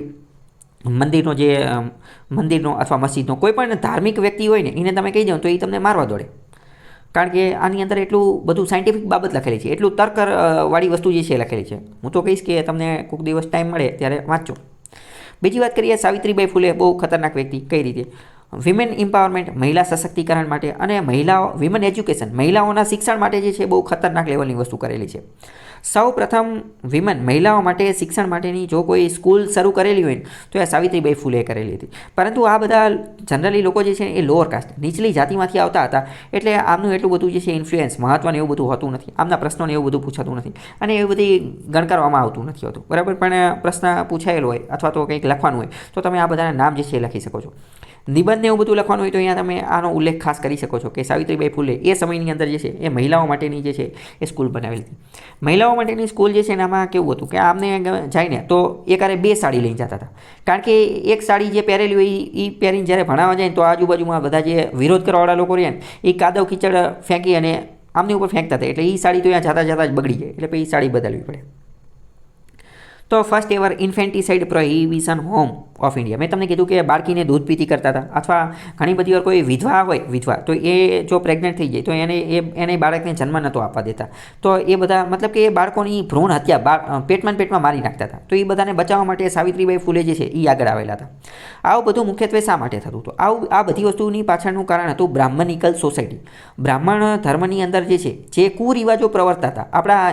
મંદિરનો અથવા મસ્જિદનો કોઈ પણ ધાર્મિક વ્યક્તિ હોય ને એને તમે કહી દો તો એ તમને મારવા દોડે. કારણ કે આની અંદર એટલું બધું સાયન્ટિફિક બાબત લખેલી છે, એટલું તર્ક વાળી વસ્તુ જે છે લખેલી છે. હું તો કહીશ કે તમને કોઈક દિવસ ટાઈમ મળે ત્યારે વાંચજો. બીજી વાત કરીએ, સાવિત્રીબાઈ ફૂલે બહુ ખતરનાક વ્યક્તિ. કઈ રીતે? વિમેન એમ્પાવરમેન્ટ, મહિલા સશક્તિકરણ માટે અને વિમેન એજ્યુકેશન, મહિલાઓના શિક્ષણ માટે જે છે બહુ ખતરનાક લેવલની વસ્તુ કરેલી છે. સૌ પ્રથમ મહિલાઓ માટે શિક્ષણ માટેની જો કોઈ સ્કૂલ શરૂ કરેલી હોય ને તો એ સાવિત્રીબાઈ ફૂલે કરેલી હતી. પરંતુ આ બધા જનરલી લોકો જે છે એ લોઅર કાસ્ટ, નીચલી જાતિમાંથી આવતા હતા, એટલે આમનું એટલું બધું જે છે ઇન્ફ્લુઅન્સ, મહત્વને એવું બધું હોતું નથી, આમના પ્રશ્નોને એવું બધું પૂછાતું નથી અને એવું બધી ગણકારવામાં આવતું નથી હોતું, બરાબર. પણ પ્રશ્ન પૂછાયેલો હોય અથવા તો કંઈક લખવાનું હોય તો તમે આ બધાના નામ જે છે એ લખી શકો છો. નિબંધને એવું બધું લખવાનું હોય તો અહીંયા તમે આનો ઉલ્લેખ ખાસ કરી શકો છો કે સાવિત્રીબાઈ ફૂલે એ સમયની અંદર જે છે એ મહિલાઓ માટેની જે છે એ સ્કૂલ બનાવેલી હતી. મહિલાઓ માટેની સ્કૂલ જે છે એનામાં કેવું હતું કે આમને જઈને તો એકારે 2 સાડી લઈને જતા હતા. કારણ કે એક સાડી જે પહેરેલી હોય એ પહેરીને જ્યારે ભણાવવા જાય ને તો આજુબાજુમાં બધા જે વિરોધ કરવાવાળા લોકો રહ્યા ને એ કાદવ કીચડ ફેંકી અને આમની ઉપર ફેંકતા હતા, એટલે એ સાડી તો અહીંયા જતા જ બગડી જાય, એટલે પછી એ સાડી બદલવી પડે. તો first ever infanticide prohibition home of India. મેં તમને કીધું કે બાળકીને દૂધ પીતી કરતા હતા, અથવા ઘણી બધી વાર કોઈ વિધવા તો એ જો પ્રેગ્નન્ટ થઈ જાય તો એને બાળકને જન્મ નહોતો આપવા દેતા, તો એ બધા મતલબ કે એ બાળકોની ભ્રૂણ હત્યા પેટમાં મારી નાખતા હતા. તો એ બધાને બચાવવા માટે સાવિત્રીબાઈ ફૂલે જે છે એ આગળ આવેલા હતા. આવું બધું મુખ્યત્વે શા માટે થતું હતું? આ બધી વસ્તુની પાછળનું કારણ હતું બ્રાહ્મણિકલ સોસાયટી. બ્રાહ્મણ ધર્મની અંદર જે છે જે કુરિવાજો પ્રવર્તતા હતા, આપણા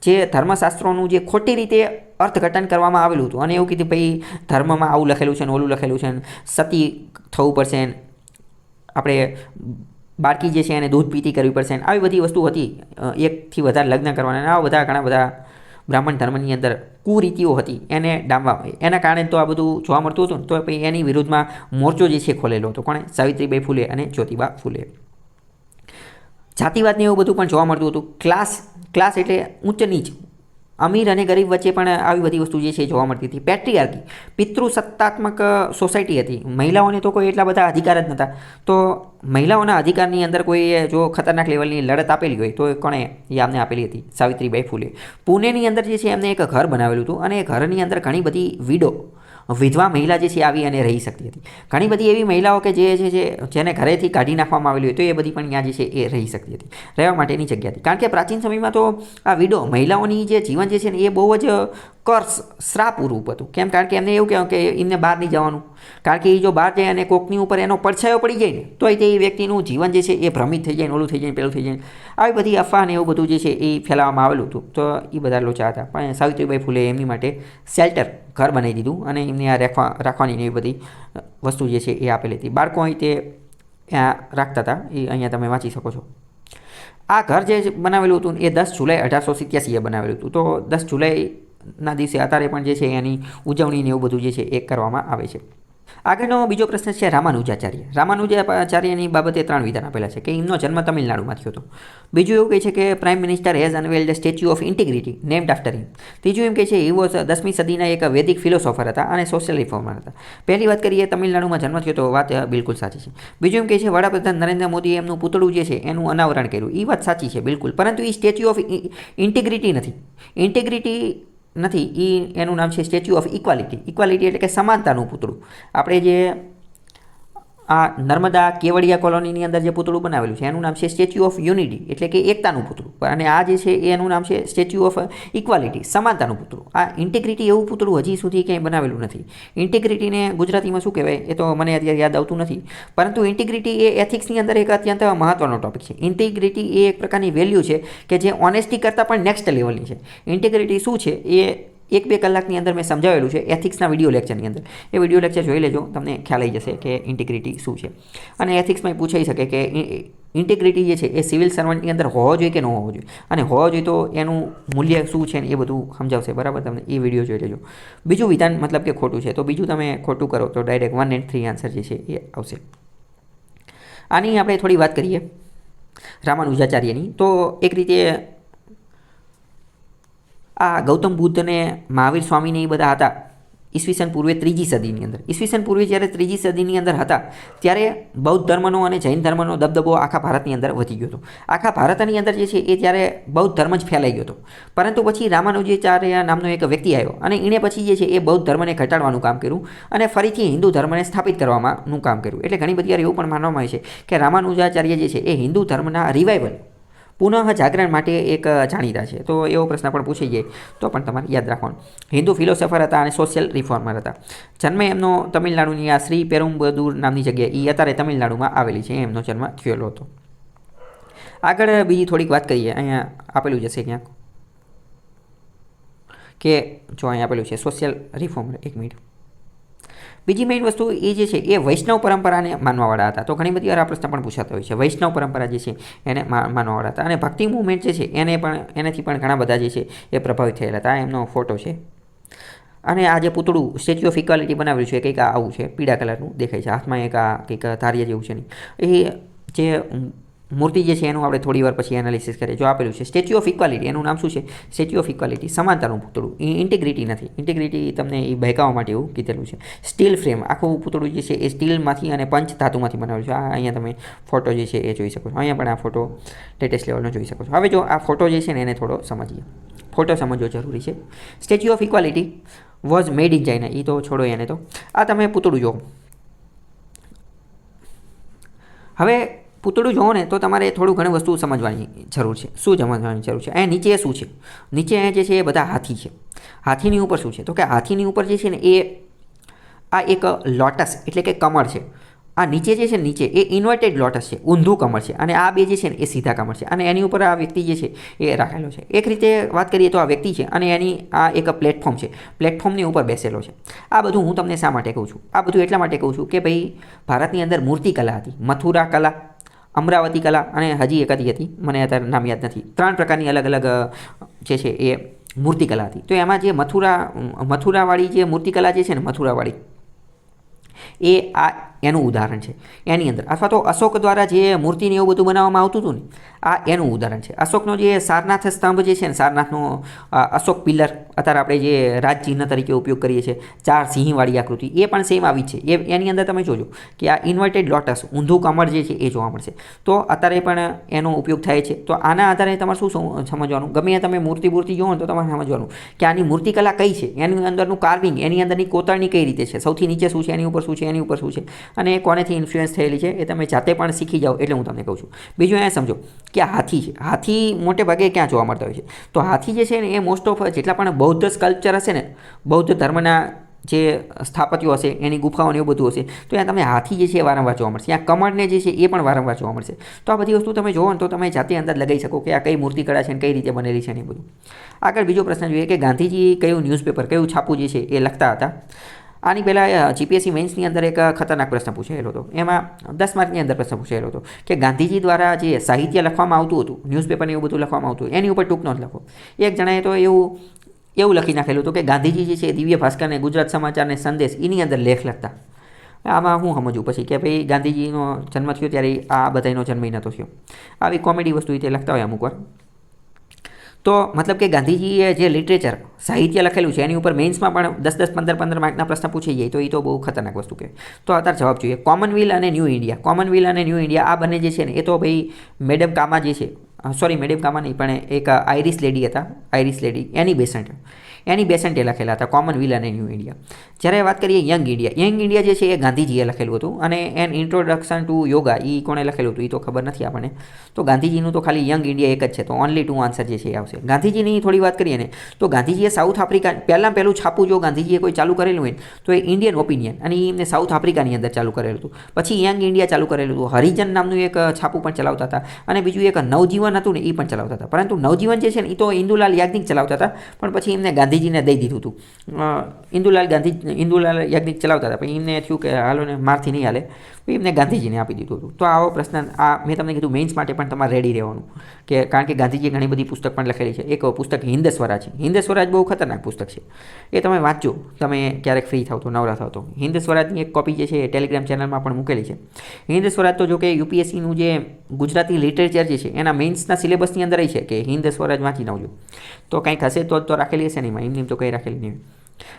જે ધર્મશાસ્ત્રોનું જે ખોટી રીતે અર્થઘટન કરવામાં આવેલું હતું અને એવું કીધું ભાઈ ધર્મમાં આવું લખેલું છે ને ઓલું લખેલું છે ને સતી થવું પડશે ને આપણે બાળકી જે છે એને દૂધ પીતી કરવી પડશે ને આવી બધી વસ્તુ હતી. 1થી વધારે લગ્ન કરવાના, આવા ઘણા બધા બ્રાહ્મણ ધર્મની અંદર કુરીતિઓ હતી, એને ડામવા, એના કારણે તો આ બધું જોવા મળતું હતું. તો પછી એની વિરુદ્ધમાં મોરચો જે છે ખોલેલો હતો. કોણે? સાવિત્રીબાઈ ફૂલે અને જ્યોતિબા ફૂલે. જાતિવાદને એવું બધું પણ જોવા મળતું હતું. ક્લાસ એટલે ઊંચ નીચ, અમીર અને ગરીબ વચ્ચે પણ આવી બધી વસ્તુ જે છે જોવા મળતી હતી. પેટ્રીઆર્કી, પિતૃસત્તાત્મક સોસાયટી હતી. મહિલાઓને તો કોઈ એટલા બધા અધિકાર જ નહોતા. તો મહિલાઓના અધિકારની અંદર કોઈએ જો ખતરનાક લેવલની લડત આપેલી હોય તો કોણે? એ આમને આપેલી હતી સાવિત્રીબાઈ ફૂલે. પુણેની અંદર જે છે એમને એક ઘર બનાવેલું હતું અને એ ઘરની અંદર ઘણી બધી વિધવા મહિલા જે છે આવી અને રહી શકતી હતી. ઘણી બધી એવી મહિલાઓ કે જેને ઘરેથી કાઢી નાખવામાં આવેલી હોય તો એ બધી પણ ત્યાં જે છે એ રહી શકતી હતી, રહેવા માટેની જગ્યા હતી. કારણ કે પ્રાચીન સમયમાં તો આ મહિલાઓની જે જીવન જે છે ને એ બહુ જ શ્રાપ રૂપ હતું. કેમ? કારણ કે એમને એવું કહેવાય કે એમને બહાર નહીં જવાનું, કારણ કે એ જો બહાર જાય અને કોકની ઉપર એનો પડછાયો પડી જાય ને તો તે વ્યક્તિનું જીવન જે છે એ ભ્રમિત થઈ જાય, ઓલું થઈ જાય, પેલું થઈ જાય. આવી બધી અફવા ને એવું બધું જે છે એ ફેલાવવામાં આવેલું હતું. તો એ બધા લોચા હતા. પણ સાવિત્રીબાઈ ફૂલે એમની માટે શેલ્ટર, ઘર બનાવી દીધું અને એમને આ રાખવાની એવી બધી વસ્તુ જે છે એ આપેલી હતી. બાળકો અહીં તે રાખતા હતા, એ અહીંયા તમે વાંચી શકો છો. આ ઘર જે બનાવેલું હતું એ 10 જુલાઈ 1887 બનાવેલું હતું. તો 10 જુલાઈના દિવસે અત્યારે પણ જે છે એની ઉજવણી ને એવું બધું જે છે એ કરવામાં આવે છે. આગળનો બીજો પ્રશ્ન છે રામાનુજાચાર્ય. રામાનુજાચાર્યની બાબતે 3 વિધાન આપેલા છે કે એમનો જન્મ તમિલનાડુમાં થયો હતો. બીજું એવું કહે છે કે prime minister has unveiled statue of integrity named after him. ત્રીજું એમ કહે છે એ વોઝ 10મી સદીના એક વૈદિક ફિલોસોફર હતા અને સોશિયલ રિફોર્મર હતા. પહેલી વાત કરીએ તમિલનાડુમાં જન્મ થયો તો વાત બિલકુલ સાચી છે. બીજું એમ કહે છે વડાપ્રધાન નરેન્દ્ર મોદીએ એમનું પૂતળું જે છે એનું અનાવરણ કર્યું, એ વાત સાચી છે બિલકુલ. પરંતુ એ સ્ટેચ્યુ ઓફ ઇન્ટિગ્રિટી નથી, એનું નામ છે સ્ટેચ્યુ ઓફ ઇક્વાલિટી એટલે કે સમાનતાનું પૂતળું. આપણે જે આ નર્મદા કેવડિયા કોલોનીની અંદર જે પૂતળું બનાવેલું છે એનું નામ છે સ્ટેચ્યુ ઓફ યુનિટી એટલે કે એકતાનું પૂતળું. અને આ જે છે એનું નામ છે સ્ટેચ્યુ ઓફ ઇક્વાલિટી, સમાનતાનું પૂતળું. આ ઇન્ટિગ્રિટી એવું પૂતળું હજી સુધી ક્યાંય બનાવેલું નથી. ઇન્ટિગ્રિટીને ગુજરાતીમાં શું કહેવાય એ તો મને અત્યારે યાદ આવતું નથી, પરંતુ ઇન્ટિગ્રિટી એ એથિક્સની અંદર એક અત્યંત મહત્વનો ટોપિક છે. ઇન્ટિગ્રિટી એ એક પ્રકારની વેલ્યુ છે કે જે ઓનેસ્ટી કરતાં પણ નેક્સ્ટ લેવલની છે. ઇન્ટિગ્રિટી શું છે? એ 1-2 કલાકની અંદર મેં સમજાવેલું છે એથિક્સના વિડીયો લેક્ચરની અંદર. એ વિડીયો લેક્ચર જોઈ લેજો, તમને ખ્યાલ આવી જશે કે ઇન્ટિગ્રિટી શું છે. અને એથિક્સમાં પૂછાઈ શકે કે ઇન્ટિગ્રિટી જે છે એ સિવિલ સર્વન્ટની અંદર હોવો જોઈએ કે ન હોવો જોઈએ, અને હોવો જોઈએ તો એનું મૂલ્ય શું છે ને એ બધું સમજાવશે. બરાબર, તમને એ વિડીયો જોઈ લેજો. બીજું વિધાન મતલબ કે ખોટું છે, તો બીજું તમે ખોટું કરો તો ડાયરેક્ટ 1 and 3 આન્સર જે છે એ આવશે. આની આપણે થોડી વાત કરીએ રામાનુજાચાર્યની. તો એક રીતે આ ગૌતમ બુદ્ધ અને મહાવીર સ્વામીને એ બધા હતા ઈસવીસન પૂર્વે 3જી સદીની અંદર. ઈસવીસન પૂર્વે જ્યારે 3જી સદીની અંદર હતા ત્યારે બૌદ્ધ ધર્મનો અને જૈન ધર્મનો દબદબો આખા ભારતની અંદર વધી ગયો હતો. આખા ભારતની અંદર જે છે એ ત્યારે બૌદ્ધ ધર્મ જ ફેલાઈ ગયો હતો. પરંતુ પછી રામાનુજાચાર્ય નામનો એક વ્યક્તિ આવ્યો અને એણે પછી જે છે એ બૌદ્ધ ધર્મને ઘટાડવાનું કામ કર્યું અને ફરીથી હિન્દુ ધર્મને સ્થાપિત કરવાનું કામ કર્યું. એટલે ઘણી બધી વાર એવું પણ માનવામાં આવે છે કે રામાનુજાચાર્ય જે છે એ હિન્દુ ધર્મના રિવાઇવલ પુનઃ જાગરણ માટે એક જાણીતા છે. તો એવો પ્રશ્ન પણ પૂછાઈ જાય તો પણ તમારે યાદ રાખવાનું. હિન્દુ ફિલોસોફર હતા અને સોશિયલ રિફોર્મર હતા. જન્મ એમનો તમિલનાડુની આ શ્રી પેરુમ્બદૂર નામની જગ્યાએ, એ અત્યારે તમિલનાડુમાં આવેલી છે, એમનો જન્મ થયેલો હતો. આગળ બીજી થોડીક વાત કરીએ. અહીંયા આપેલું જશે ક્યાંક કે જો અહીંયા આપેલું છે સોશિયલ રિફોર્મર. 1 મિનિટ. બીજી મેઇન વસ્તુ એ જે છે એ વૈષ્ણવ પરંપરાને માનવાવાળા હતા. તો ઘણી બધી વાર આ પ્રશ્ન પણ પૂછાતો હોય છે. વૈષ્ણવ પરંપરા જે છે એને માનવાવાળા હતા. અને ભક્તિ મૂવમેન્ટ જે છે એનાથી પણ ઘણા બધા જે છે એ પ્રભાવિત થયેલા હતા. એમનો ફોટો છે. અને આ જે પૂતળું સ્ટેચ્યુ ઓફ ઇક્વાલિટી બનાવેલું છે કંઈક આવું છે, પીળા કલરનું દેખાય છે, હાથમાં એક આ કંઈક ધાર્યા જેવું છે નહીં. એ જે મૂર્તિ જે છે એનું આપણે થોડી વાર પછી એનાલિસિસ કરીએ. જો આપેલું છે સ્ટેચ્યુ ઓફ ઇક્વાલિટી, એનું નામ શું છે? સ્ટેચ્યુ ઓફ ઇક્વાલિટી, સમાનતાનું પૂતળું. એ ઇન્ટિગ્રિટી નથી. ઇન્ટિગ્રિટી તમને એ બહેકાવવા માટે એવું કીધેલું છે. સ્ટીલ ફ્રેમ, આખું પૂતળું જે છે એ સ્ટીલમાંથી અને પંચ ધાતુમાંથી બનાવેલું છે. આ અહીંયા તમે ફોટો જે છે એ જોઈ શકો છો. અહીંયા પણ આ ફોટો લેટેસ્ટ લેવલનો જોઈ શકો છો. હવે જો આ ફોટો જે છે ને એને થોડો સમજીએ. ફોટો સમજવો જરૂરી છે. Statue of equality was made in China. એ તો છોડો એને. તો આ તમે પૂતળું જુઓ. હવે પૂતળું જુઓ ને તો તમારે થોડું ઘણી વસ્તુ સમજવાની જરૂર છે. શું સમજવાની જરૂર છે? અહીંયા નીચે શું છે? નીચે અહીંયા જે છે એ બધા હાથી છે. હાથીની ઉપર શું છે? તો કે હાથીની ઉપર જે છે ને એ આ એક લોટસ એટલે કે કમળ છે. આ નીચે જે છે ને નીચે એ ઇન્વર્ટેડ લોટસ છે, ઊંધું કમળ છે. અને આ બે જે છે ને એ સીધા કમળ છે. અને એની ઉપર આ વ્યક્તિ જે છે એ રાખેલો છે. એક રીતે વાત કરીએ તો આ વ્યક્તિ છે અને એની આ એક પ્લેટફોર્મ છે. પ્લેટફોર્મની ઉપર બેસેલો છે. આ બધું હું તમને શા માટે કહું છું? આ બધું એટલા માટે કહું છું કે ભાઈ ભારતની અંદર મૂર્તિકલા હતી. મથુરા કલા, અમરાવતી કલા અને હજી એકાદી હતી, મને અત્યારે નામ યાદ નથી. 3 પ્રકારની અલગ અલગ જે છે એ મૂર્તિકલા હતી. તો એમાં જે મથુરાવાળી જે મૂર્તિકલા જે છે ને મથુરાવાળી, એ આ એનું ઉદાહરણ છે એની અંદર. અથવા તો અશોક દ્વારા જે મૂર્તિને એવું બધું બનાવવામાં આવતું હતું ને, આ એનું ઉદાહરણ છે. અશોકનો જે સારનાથ સ્તંભ જે છે ને, સારનાથનો અશોક પિલર અત્યારે આપણે જે રાજચિહ્ન તરીકે ઉપયોગ કરીએ છીએ, 4 સિંહવાળી આકૃતિ, એ પણ સેમ આવી છે. એની અંદર તમે જોજો કે આ ઇન્વર્ટેડ લોટસ, ઊંધું કમળ જે છે એ જોવા મળશે. તો અત્યારે પણ એનો ઉપયોગ થાય છે. તો આના આધારે તમારે શું સમજવાનું? ગમે તમે મૂર્તિ જુઓ ને તો તમારે સમજવાનું કે આની મૂર્તિકલા કઈ છે, એની અંદરનું કાર્વિંગ, એની અંદરની કોતરણી કઈ રીતે છે, સૌથી નીચે શું છે, એની ઉપર શું છે, એની ઉપર શું છે, અને એ કોનેથી ઇન્ફ્લુઅન્સ થયેલી છે એ તમે જાતે પણ શીખી જાઓ. એટલે હું તમને કહું છું. બીજું અહીંયા સમજો કે આ હાથી છે. હાથી મોટે ભાગે ક્યાં જોવા મળતા હોય છે? તો હાથી જે છે ને એ મોસ્ટ ઓફ જેટલા પણ બૌદ્ધ સ્કલ્પચર હશે ને, બૌદ્ધ ધર્મના જે સ્થાપત્યો હશે એની ગુફાઓ ને એવું બધું હશે, તો ત્યાં તમને હાથી જે છે એ વારંવાર જોવા મળશે. ત્યાં કમળને જે છે એ પણ વારંવાર જોવા મળશે. તો આ બધી વસ્તુ તમે જોવો ને તો તમે જાતે અંદાજ લગાવી શકો કે આ કઈ મૂર્તિકળા છે ને કઈ રીતે બનેલી છે ને એ બધું. આગળ બીજો પ્રશ્ન જોઈએ કે ગાંધીજી કયું ન્યૂઝપેપર, કયું છાપું જે છે એ લખતા હતા? આની પહેલાં જીપીએસસી મેન્સની અંદર એક ખતરનાક પ્રશ્ન પૂછાયેલો હતો. એમાં 10 માર્કની અંદર પ્રશ્ન પૂછાયેલો હતો કે ગાંધીજી દ્વારા જે સાહિત્ય લખવામાં આવતું હતું, ન્યૂઝપેપરને એવું બધું લખવામાં આવતું, એની ઉપર ટૂંક નોંધ લખો. એક જણાએ તો એવું લખી નાખેલું હતું કે ગાંધીજી જે છે દિવ્ય ભાસ્કરને, ગુજરાત સમાચારને, સંદેશ એની અંદર લેખ લખતા. આમાં હું સમજવું પછી કે ભાઈ ગાંધીજીનો જન્મ થયો ત્યારે આ બધાનો જન્મ નહોતો થયો. આવી કોમેડી વસ્તુ રીતે લખતા હોય અમુક વાર. તો મતલબ કે ગાંધીજીએ જે લિટરેચર, સાહિત્ય લખેલું છે એની ઉપર મેઇન્સમાં પણ 10-10, 15-15 માર્કના પ્રશ્ન પૂછી જાય તો એ તો બહુ ખતરનાક વસ્તુ કહેવાય. તો અત્યારે જવાબ જોઈએ. કોમનવેલ્થ અને ન્યૂ ઇન્ડિયા. કોમનવેલ્થ અને ન્યૂ ઇન્ડિયા આ બંને જે છે ને એ તો ભાઈ મેડમ કામા જે છે, સોરી મેડમ કામા નહીં પણ એક આઈરિશ લેડી હતા, આઈરિશ લેડી એની બેસન્ટે લખેલા હતા કોમનવેલ્થ અને ન્યૂ ઇન્ડિયા. જ્યારે વાત કરીએ યંગ ઇન્ડિયા જે છે એ ગાંધીજીએ લખેલું હતું. અને એન ઇન્ટ્રોડક્શન ટુ યોગા એ કોણે લખેલું હતું એ તો ખબર નથી આપણને. તો ગાંધીજીનું તો ખાલી યંગ ઇન્ડિયા એક જ છે. તો ઓનલી 2 આન્સર જે છે એ આવશે. ગાંધીજીની થોડી વાત કરીએ ને તો ગાંધીજીએ સાઉથ આફ્રિકા પહેલું છાપું જો ગાંધીજીએ કોઈ ચાલુ કરેલું હોય તો એ ઇન્ડિયન ઓપિનિયન, અને એમને સાઉથ આફ્રિકાની અંદર ચાલુ કરેલું હતું. પછી યંગ ઇન્ડિયા ચાલુ કરેલું હતું. હરિજન નામનું એક છાપું પણ ચલાવતા હતા. અને બીજું એક નવજીવન હતું ને એ પણ ચલાવતા હતા. પરંતુ નવજીવન જે છે ને એ તો ઇન્દુલાલ યાજ્ઞિક ચલાવતા હતા. પણ પછી એમને ગાંધી ગાંધીજીને દઈ દીધું હતું. ઇન્દુલાલ યાજ્ઞિક ચલાવતા હતા, પણ એમને થયું કે હાલો ને મારથી નહીં હાલે, એમને ગાંધીજીને આપી દીધું હતું. તો આવો પ્રશ્ન મેં તમને કીધું મેઇન્સ માટે પણ તમારે રેડી રહેવાનું, કે કારણ કે ગાંધીજીએ ઘણી બધી પુસ્તક પણ લખેલી છે. એક પુસ્તક હિન્દ સ્વરાજ છે. હિન્દ સ્વરાજ બહુ ખતરનાક પુસ્તક છે, એ તમે વાંચજો તમે ક્યારેક ફ્રી થાવ તો, નવરા થાવ તો. હિન્દ સ્વરાજની એક કોપી જે છે એ ટેલિગ્રામ ચેનલમાં પણ મૂકેલી છે. હિન્દ સ્વરાજ તો જો કે યુપીએસસીનું જે ગુજરાતી લિટરેચર જે છે એના મેઇન્સના સિલેબસની અંદર છે કે હિન્દ સ્વરાજ વાંચી નાખજો, તો કંઈક હશે તો રાખેલી હશે નહીં, એમની તો કંઈ રાખેલી નહીં.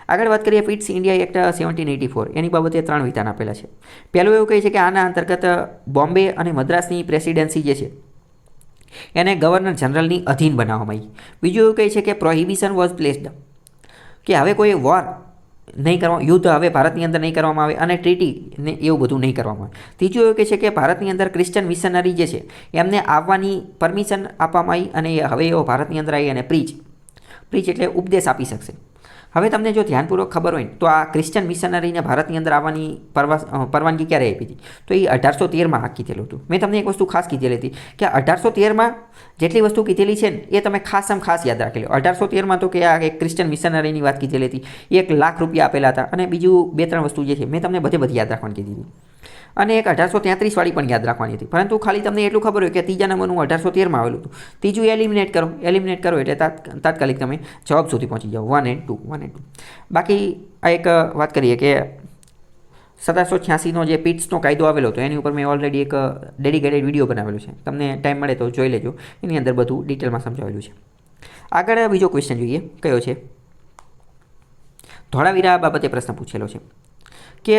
આગળ વાત કરીએ ફિટ્સ ઇન્ડિયા એક્ટ 1784, એની બાબતે 3 વિધાન આપેલા છે. પહેલું એવું કહે છે કે આના અંતર્ગત બોમ્બે અને મદ્રાસની પ્રેસિડેન્સી જે છે એને ગવર્નર જનરલની અધીન બનાવવામાં આવી. બીજું એવું કહે છે કે પ્રોહિબિશન વોઝ પ્લેસ્ડ, કે હવે કોઈ વોર નહીં કરવા, યુદ્ધ હવે ભારતની અંદર નહીં કરવામાં આવે અને ટ્રીટી ને એવું બધું નહીં કરવામાં આવે. ત્રીજું એવું કહે છે કે ભારતની અંદર ક્રિશ્ચન મિશનરી જે છે એમને આવવાની પરમિશન આપવામાં આવી અને હવે એઓ ભારતની અંદર આવી અને પ્રીચ એટલે ઉપદેશ આપી શકશે. હવે તમને જો ધ્યાનપૂર્વક ખબર હોય તો આ ક્રિશ્ચન મિશનરીને ભારતની અંદર આવવાની પરવાનગી ક્યારે આપી હતી? તો એ 1813માં આ કીધેલું હતું. મેં તમને એક વસ્તુ ખાસ કીધેલી હતી કે 1813માં જેટલી વસ્તુ કીધેલી છે ને એ તમે ખાસ યાદ રાખી લો. 1813માં તો કે આ એક ક્રિશ્ચન મિશનરીની વાત કીધેલી હતી, 1 લાખ રૂપિયા આપેલા હતા, અને બીજું 2-3 વસ્તુ જે છે મેં તમને બધી યાદ રાખવાની કીધી હતી. અને એક 1833 વાળી પણ યાદ રાખવાની હતી. પરંતુ ખાલી તમને એટલું ખબર હોય કે ત્રીજા નંબરનું 1813માં આવેલું હતું. ત્રીજું એલિમિનેટ કરો એટલે તાત્કાલિક તમે જવાબ સુધી પહોંચી જાઓ, 1 and 2. બાકી આ એક વાત કરીએ કે 1786નો જે પિટ્સનો કાયદો આવેલો હતો એની ઉપર મેં ઓલરેડી એક ડેડિકેટેડ વિડીયો બનાવેલો છે, તમને ટાઈમ મળે તો જોઈ લેજો. એની અંદર બધું ડિટેલમાં સમજાવેલું છે. આગળ બીજો ક્વેશ્ચન જોઈએ, કયો છે? ધોળાવીરા બાબતે પ્રશ્ન પૂછેલો છે કે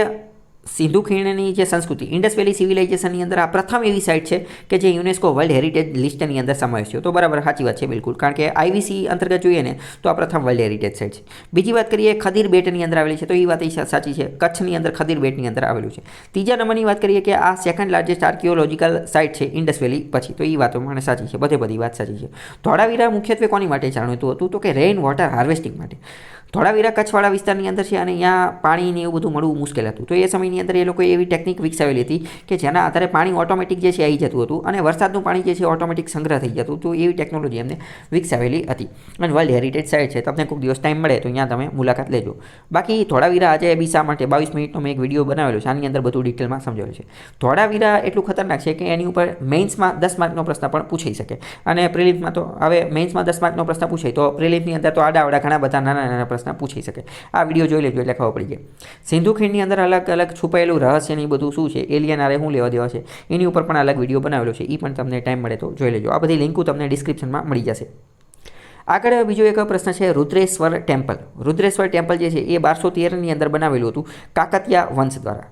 સિંધુ ખીણની જે સંસ્કૃતિ, ઇન્ડસ વેલી સિવિલાઇઝેશનની અંદર આ પ્રથમ એવી સાઇટ છે કે જે યુનેસ્કો વર્લ્ડ હેરિટેજ લિસ્ટની અંદર સમાવેશ થયો. તો બરાબર સાચી વાત છે બિલકુલ, કારણ કે આઈવીસી અંતર્ગત જોઈએ ને તો આ પ્રથમ વર્લ્ડ હેરિટેજ સાઇટ છે. બીજી વાત કરીએ ખદીર બેટની અંદર આવેલી છે, તો એ વાત સાચી છે, કચ્છની અંદર ખદીર બેટની અંદર આવેલું છે. ત્રીજા નંબરની વાત કરીએ કે આ સેકન્ડ લાર્જેસ્ટ આર્કિયોલોજીકલ સાઇટ છે ઇન્ડસ વેલી પછી, તો એ વાતો મને સાચી છે, બધી વાત સાચી છે. ધોળાવીરા મુખ્યત્વે કોની માટે જાણીતું હતું? તો કે રેઇન વોટર હાર્વેસ્ટિંગ માટે. ધોળાવીરા કચ્છવાળા વિસ્તારની અંદર છે અને અહીંયા પાણીને એવું બધું મળવું મુશ્કેલ હતું. તો એ સમયની અંદર એ લોકોએ એવી ટેકનિક વિકસાવેલી હતી કે જેના આધારે પાણી ઓટોમેટિક જે છે આવી જતું હતું અને વરસાદનું પાણી જે છે ઓટોમેટિક સંગ્રહ થઈ જતું. તો એવી ટેકનોલોજી એમને વિકસાવેલી હતી અને વર્લ્ડ હેરિટેજ સાઇટ છે. તમને કોઈક દિવસ ટાઈમ મળે તો અહીંયા તમે મુલાકાત લેજો. બાકી ધોળાવીરા આજે બી શા માટે 22 મિનિટનો મેં એક વિડીયો બનાવેલો છે, આની અંદર બધું ડિટેલમાં સમજાવેલું છે. ધોળાવીરા એટલું ખતરનાક છે કે એની ઉપર મેઇન્સમાં 10 માર્કનો પ્રશ્ન પણ પૂછાઈ શકે અને પ્રિલિમ્સમાં તો હવે મેઇન્સમાં 10 માર્કનો પ્રશ્ન પૂછાય તો પ્રિલિમ્સની અંદર તો આડા ઘણા બધા નાના પ્રશ્ન પૂછી શકે. આ વિડીયો જોઈ લેજો એટલે ખબર પડી જાય. સિંધુ ખીણની અંદર અલગ અલગ છુપાયેલું રહસ્ય ને બધું શું છે, એલિયન આરે શું લેવા દેવા છે, એની ઉપર પણ અલગ વિડીયો બનાવેલો છે, એ પણ તમને ટાઈમ મળે તો જોઈ લેજો. આ બધી લિંકો તમને ડિસ્ક્રિપ્શનમાં મળી જશે. આગળ બીજો એક પ્રશ્ન છે રુદ્રેશ્વર ટેમ્પલ. રુદ્રેશ્વર ટેમ્પલ જે છે એ 1213ની અંદર બનાવેલું હતું કાકતિયા વંશ દ્વારા.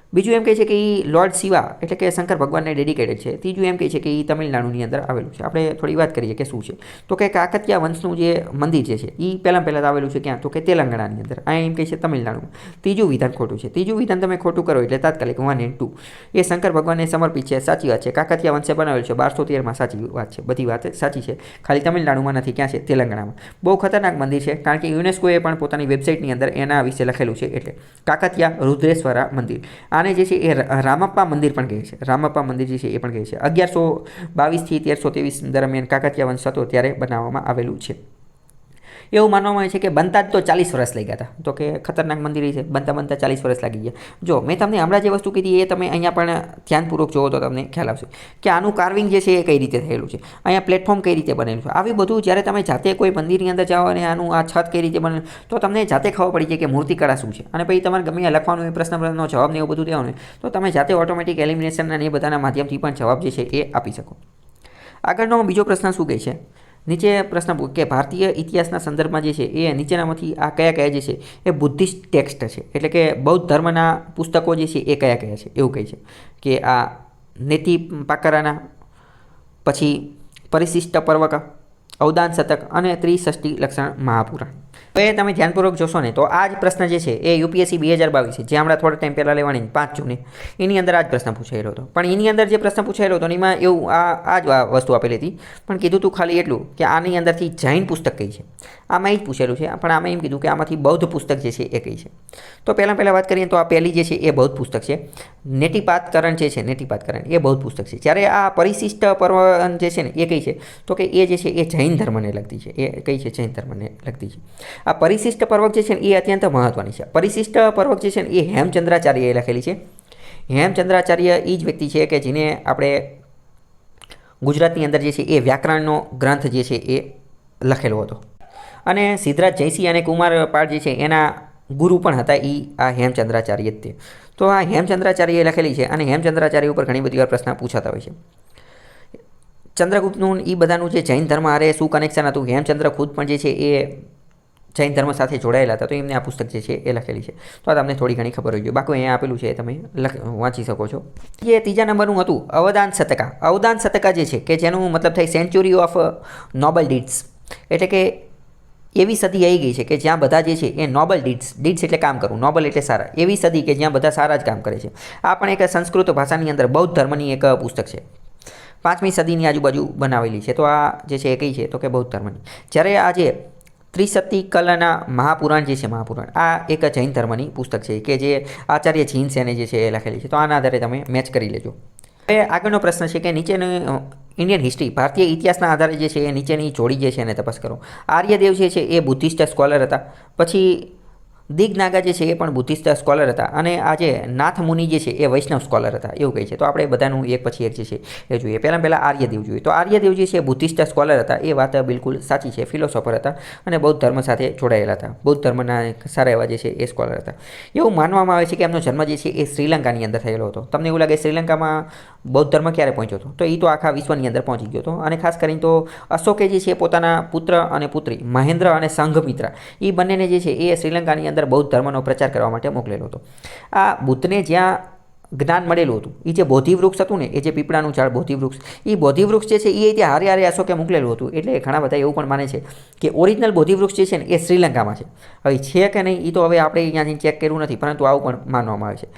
બીજું એમ કહે છે કે એ લોર્ડ શિવા એટલે કે શંકર ભગવાનને ડેડિકેટેડ છે. ત્રીજું એમ કહે છે કે એ તમિલનાડુની અંદર આવેલું છે. આપણે થોડી વાત કરીએ કે શું છે. તો કે કાકતિયા વંશનું જે મંદિર જે છે એ પહેલાં આવેલું છે ક્યાં? તો કે તેલંગાણાની અંદર. આ એમ કહે છે તમિલનાડુમાં. ત્રીજું વિધાન ખોટું છે. ત્રીજું વિધાન તમે ખોટું કરો એટલે તાત્કાલિક 1 and 2 એ શંકર ભગવાનને સમર્પિત છે. સાચી વાત છે, કાકતિયા વંશે બનાવેલું છે 1213માં. સાચી વાત છે, બધી વાત સાચી છે, ખાલી તમિલનાડુમાં નથી. ક્યાં છે? તેલંગાણામાં. બહુ ખતરનાક મંદિર છે કારણ કે યુનેસ્કોએ પણ પોતાની વેબસાઇટની અંદર એના વિશે લખેલું છે. એટલે કાકતિયા રુદ્રેશ્વરા મંદિર. આને જે છે એ રામપ્પા મંદિર પણ કહે છે. રામપ્પા મંદિર જે છે એ પણ કહે છે. 1122થી 1323 દરમિયાન કાકતિયા વંશ હતો ત્યારે બનાવવામાં આવેલું છે. એવું માનવામાં આવે છે કે બનતા જ તો 40 વર્ષ લાગ્યા હતા. તો કે ખતરનાક મંદિર છે, બનતા 40 વર્ષ લાગી ગયા. જો મેં તમને હમણાં જે વસ્તુ કીધી એ તમે અહીંયા પણ ધ્યાનપૂર્વક જોવો તો તમને ખ્યાલ આવશે કે આનું કાર્વિંગ જે છે એ કઈ રીતે થયેલું છે, અહીંયા પ્લેટફોર્મ કઈ રીતે બનેલું છે. આવી બધું જ્યારે તમે જાતે કોઈ મંદિરની અંદર જાઓ અને આનું આ છત કઈ રીતે બને તો તમને જાતે ખબર પડી જાય કે મૂર્તિકળા શું છે. અને પછી તમારે ગમે લખવાનું હોય, પ્રશ્નનો જવાબ ને એવું બધું દેવાનું હોય તો તમે જાતે ઓટોમેટિક એલિમિનેશન અને એ બધાના માધ્યમથી પણ જવાબ જે છે એ આપી શકો. આગળનો બીજો પ્રશ્ન શું કહે છે? નીચે પ્રશ્ન કે ભારતીય ઇતિહાસના સંદર્ભમાં જે છે એ નીચેનામાંથી આ કયા જે છે એ બુદ્ધિસ્ટ ટેક્સ્ટ છે, એટલે કે બૌદ્ધ ધર્મના પુસ્તકો જે છે એ કયા છે એવું કહે છે કે આ નેતિ પાકરાના, પછી પરિશિષ્ટ પર્વક, અવદાન શતક અને ત્રિષષ્ટિ લક્ષણ મહાપુરાણ. હવે તમે ધ્યાનપૂર્વક જોશો ને તો આ જ પ્રશ્ન જે છે એ યુપીએસસી 2022 છે, જે હમણાં થોડા ટાઈમ પહેલાં લેવાની 5 જૂને, એની અંદર આ જ પ્રશ્ન પૂછાયેલો હતો. પણ એની અંદર જે પ્રશ્ન પૂછાયેલો હતો એમાં એવું આ જ વસ્તુ આપેલી હતી, પણ કીધું હતું ખાલી એટલું કે આની અંદરથી જૈન પુસ્તક કઈ છે, આમાં એ જ પૂછેલું છે. પણ આમાં એમ કીધું કે આમાંથી બૌદ્ધ પુસ્તક જે છે એ કઈ છે. તો પહેલાં વાત કરીએ તો આ પહેલી જે છે એ બૌદ્ધ પુસ્તક છે. નેતિપાતકરણ જે છે, નેતિપાતકરણ એ બૌદ્ધ પુસ્તક છે. જ્યારે આ પરિશિષ્ટ પર્વ જે છે ને એ કઈ છે? તો કે એ જે છે એ જૈન ધર્મને લગતી છે. એ કઈ છે? જૈન ધર્મને લગતી છે. આ પરિશિષ્ટ પર્વક જે છે ને એ અત્યંત મહત્ત્વની છે. પરિશિષ્ટ પર્વક જે છે ને એ હેમચંદ્રાચાર્યએ લખેલી છે. હેમચંદ્રાચાર્ય એ જ વ્યક્તિ છે કે જેને આપણે ગુજરાતની અંદર જે છે એ વ્યાકરણનો ગ્રંથ જે છે એ લખેલો હતો. અને સિદ્ધરાજ જયસિંહ અને કુમારપાળ જે છે એના ગુરુ પણ હતા એ આ હેમચંદ્રાચાર્ય જ તે. તો આ હેમચંદ્રાચાર્યએ લખેલી છે અને હેમચંદ્રાચાર્ય ઉપર ઘણી બધી વાર પ્રશ્ન પૂછાતા હોય છે. ચંદ્રગુપ્તનું એ બધાનું જે જૈન ધર્મ હારે શું કનેક્શન હતું, હેમચંદ્ર ખુદ પણ જે છે એ જૈન ધર્મ સાથે જોડાયેલા હતા, તો એમને આ પુસ્તક જે છે એ લખેલી છે. તો આ તમને થોડી ઘણી ખબર હોય છે. બાકી અહીંયા આપેલું છે તમે વાંચી શકો છો. એ ત્રીજા નંબરનું હતું અવદાન શતકા. અવદાન શતકા જે છે કે જેનું મતલબ થાય સેન્ચુરી ઓફ નોબલ ડીડ્સ, એટલે કે એવી સદી આવી ગઈ છે કે જ્યાં બધા જે છે એ નોબલ ડીડ્સ એટલે કામ કરવું, નોબલ એટલે સારા, એવી સદી કે જ્યાં બધા સારા જ કામ કરે છે. આ પણ એક સંસ્કૃત ભાષાની અંદર બૌદ્ધ ધર્મની એક પુસ્તક છે. 5મી સદીની આજુબાજુ બનાવેલી છે. તો આ જે છે એ કઈ છે તો કે બૌદ્ધ ધર્મની. જ્યારે આ જે ત્રિશતિકલના મહાપુરાણ જે છે, મહાપુરાણ આ એક જૈન ધર્મની પુસ્તક છે કે જે આચાર્ય જીનસેને જે છે એ લખેલી છે. તો આના આધારે તમે મેચ કરી લેજો. હવે આગળનો પ્રશ્ન છે કે નીચેનું ઇન્ડિયન હિસ્ટ્રી, ભારતીય ઇતિહાસના આધારે જે છે એ નીચેની જોડી જે છે એને તપાસ કરો. આર્યદેવ જે છે એ બુદ્ધિસ્ટ સ્કોલર હતા. પછી દિગનાગા જે છે એ પણ બુદ્ધિસ્ટ સ્કોલર હતા. અને આ જે નાથ મુનિ જે છે એ વૈષ્ણવ સ્કોલર હતા, એવું કહે છે. તો આપણે બધાનું એક પછી એક જે છે એ જોઈએ. પહેલાં આર્યદેવ જોઈએ. તો આર્યદેવ જે છે એ બુદ્ધિસ્ટ સ્કોલર હતા, એ વાત બિલકુલ સાચી છે. ફિલોસોફર હતા અને બૌદ્ધ ધર્મ સાથે જોડાયેલા હતા. બૌદ્ધ ધર્મના સારા એવા જે છે એ સ્કોલર હતા. એવું માનવામાં આવે છે કે એમનો જન્મ જે છે એ શ્રીલંકાની અંદર થયેલો હતો. તમને એવું લાગે શ્રીલંકામાં બૌદ્ધ ધર્મ ક્યારે પહોંચ્યો હતો? તો એ તો આખા વિશ્વની અંદર પહોંચી ગયો હતો. અને ખાસ કરીને તો અશોકે જે છે પોતાના પુત્ર અને પુત્રી મહેન્દ્ર અને સંઘમિત્રા એ બંનેને જે છે એ શ્રીલંકાની અંદર બૌદ્ધ ધર્મનો પ્રચાર કરવા માટે મોકલેલો હતો. આ બુદ્ધને જ્યાં જ્ઞાન મળેલું હતું, એ જે બોધિવૃક્ષ હતું ને, એ જે પીપળાનું ઝાડ બોધિવૃક્ષ, એ બોધિવૃક્ષ જે છે એ ત્યાં હારે હારે અશોકે મોકલેલું હતું. એટલે ઘણા બધા એવું પણ માને છે કે ઓરિજિનલ બોધિવૃક્ષ જે છે ને એ શ્રીલંકામાં છે. હવે છે કે નહીં એ તો હવે આપણે અહીંયાથી ચેક કર્યું નથી, પરંતુ આવું પણ માનવામાં આવે છે.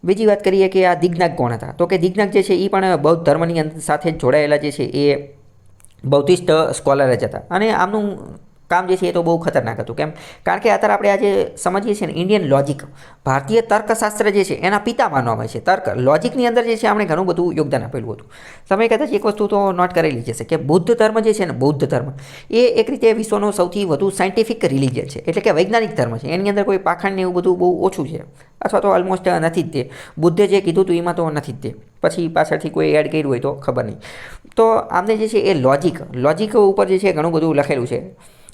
બીજી વાત કરીએ કે આ દિગનાગ કોણ હતા? તો કે દિગનાગ જે છે એ પણ બૌદ્ધ ધર્મની સાથે જોડાયેલા જે છે એ બૌદ્ધિસ્ટ સ્કોલર જ હતા. અને આમનું કામ જે છે એ તો બહુ ખતરનાક હતું. કેમ? કારણ કે અત્યારે આપણે આજે સમજીએ છીએ ને ઇન્ડિયન લોજિક, ભારતીય તર્કશાસ્ત્ર જે છે એના પિતા માનવામાં આવે છે. તર્ક લોજિકની અંદર જે છે આપણે ઘણું બધું યોગદાન આપેલું હતું. તમે કદાચ એક વસ્તુ તો નોટ કરેલી જશે કે બૌદ્ધ ધર્મ જે છે ને, બૌદ્ધ ધર્મ એ એક રીતે વિશ્વનો સૌથી વધુ સાયન્ટિફિક રિલિજન છે, એટલે કે વૈજ્ઞાનિક ધર્મ છે. એની અંદર કોઈ પાખંડ ને એવું બધું બહુ ઓછું છે, અથવા તો ઓલમોસ્ટ નથી જ તે. બુદ્ધે જે કીધું હતું એમાં તો નથી જ તે. પછી પાછળથી કોઈ એડ કર્યું હોય તો ખબર નહીં. તો આમને જે છે એ લોજિક ઉપર જે છે ઘણું બધું લખેલું છે.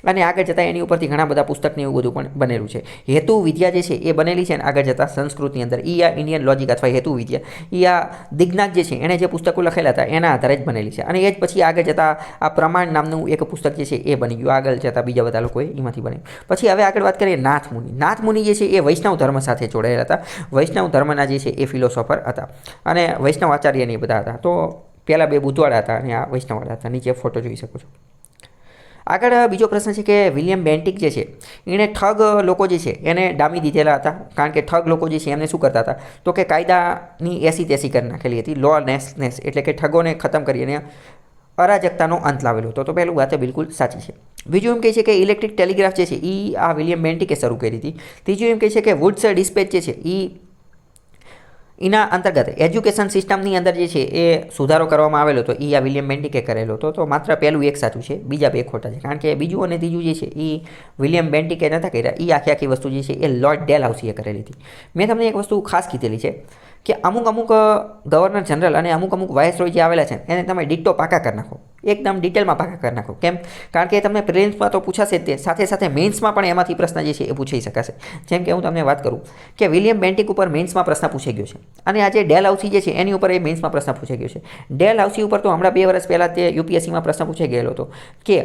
અને આગળ જતાં એની ઉપરથી ઘણા બધા પુસ્તકને એવું બધું પણ બનેલું છે. હેતુ વિદ્યા જે છે એ બનેલી છે ને આગળ જતાં સંસ્કૃતની અંદર આ ઇન્ડિયન લોજિક અથવા હેતુ વિદ્યા આ દિગનાગ જે છે એણે જે પુસ્તકો લખેલા હતા એના આધારે જ બનેલી છે. અને એ જ પછી આગળ જતાં આ પ્રમાણ નામનું એક પુસ્તક જે છે એ બની ગયું. આગળ જતાં બીજા બધા લોકોએ એમાંથી બન્યું. પછી હવે આગળ વાત કરીએ નાથ મુનિ જે છે એ વૈષ્ણવ ધર્મ સાથે જોડાયેલા હતા. વૈષ્ણવ ધર્મના જે છે એ ફિલોસોફર હતા અને વૈષ્ણવ આચાર્યની બધા હતા. તો પહેલાં 2 બુદ્ધવાળા હતા અને આ વૈષ્ણવવાળા હતા. નીચે ફોટો જોઈ શકો છો. આગળ બીજો પ્રશ્ન છે કે વિલિયમ બેન્ટિક જે છે એણે ઠગ લોકો જે છે એને ડામી દીધેલા હતા. કારણ કે ઠગ લોકો જે છે એમને શું કરતા હતા તો કે કાયદાની એસી તેસી કરી નાખેલી હતી. લોલેસનેસ એટલે કે ઠગોને ખતમ કરી અને અરાજકતાનો અંત લાવેલો હતો. તો પહેલું વાત બિલકુલ સાચી છે. બીજું એમ કહે છે કે ઇલેક્ટ્રિક ટેલિગ્રાફ જે છે એ આ વિલિયમ બેન્ટિકે શરૂ કરી હતી. ત્રીજું એમ કહે છે કે વુડ્સ ડિસ્પેચ જે છે એ એના અંતર્ગત એજ્યુકેશન સિસ્ટમની અંદર જે છે એ સુધારો કરવામાં આવેલો હતો. એ આ વિલિયમ બેન્ટિકે કરેલો હતો. તો માત્ર પહેલું એક સાચું છે, બીજા 2 ખોટા છે. કારણ કે બીજું અને ત્રીજું જે છે એ વિલિયમ બેન્ટિકે નહોતા કર્યા. એ આખી વસ્તુ જે છે એ લોર્ડ ડેલહાઉસીએ કરેલી હતી. મેં તમને એક વસ્તુ ખાસ કીધેલી છે કે અમુક ગવર્નર જનરલ અને અમુક વાયસરોય જે આવેલા છે એને તમે ડિટ્ટો પાકા કરી નાખો, એકદમ ડિટેલમાં પાકા કરી નાખો. કેમ? કારણ કે તમને પ્રિલિમ્સમાં તો પૂછાશે જ તે, સાથે સાથે મેઇન્સમાં પણ એમાંથી પ્રશ્ન જે છે એ પૂછાઈ શકાશે. જેમ કે હું તમને વાત કરું કે વિલિયમ બેન્ટિક ઉપર મેઇન્સમાં પ્રશ્ન પૂછાઈ ગયો છે અને આજે ડેલહાઉસી જે છે એની ઉપર એ મેઇન્સમાં પ્રશ્ન પૂછાઈ ગયો છે. ડેલહાઉસી ઉપર તો હમણાં 2 વર્ષ પહેલાં તે યુપીએસસીમાં પ્રશ્ન પૂછાઈ ગયેલો હતો કે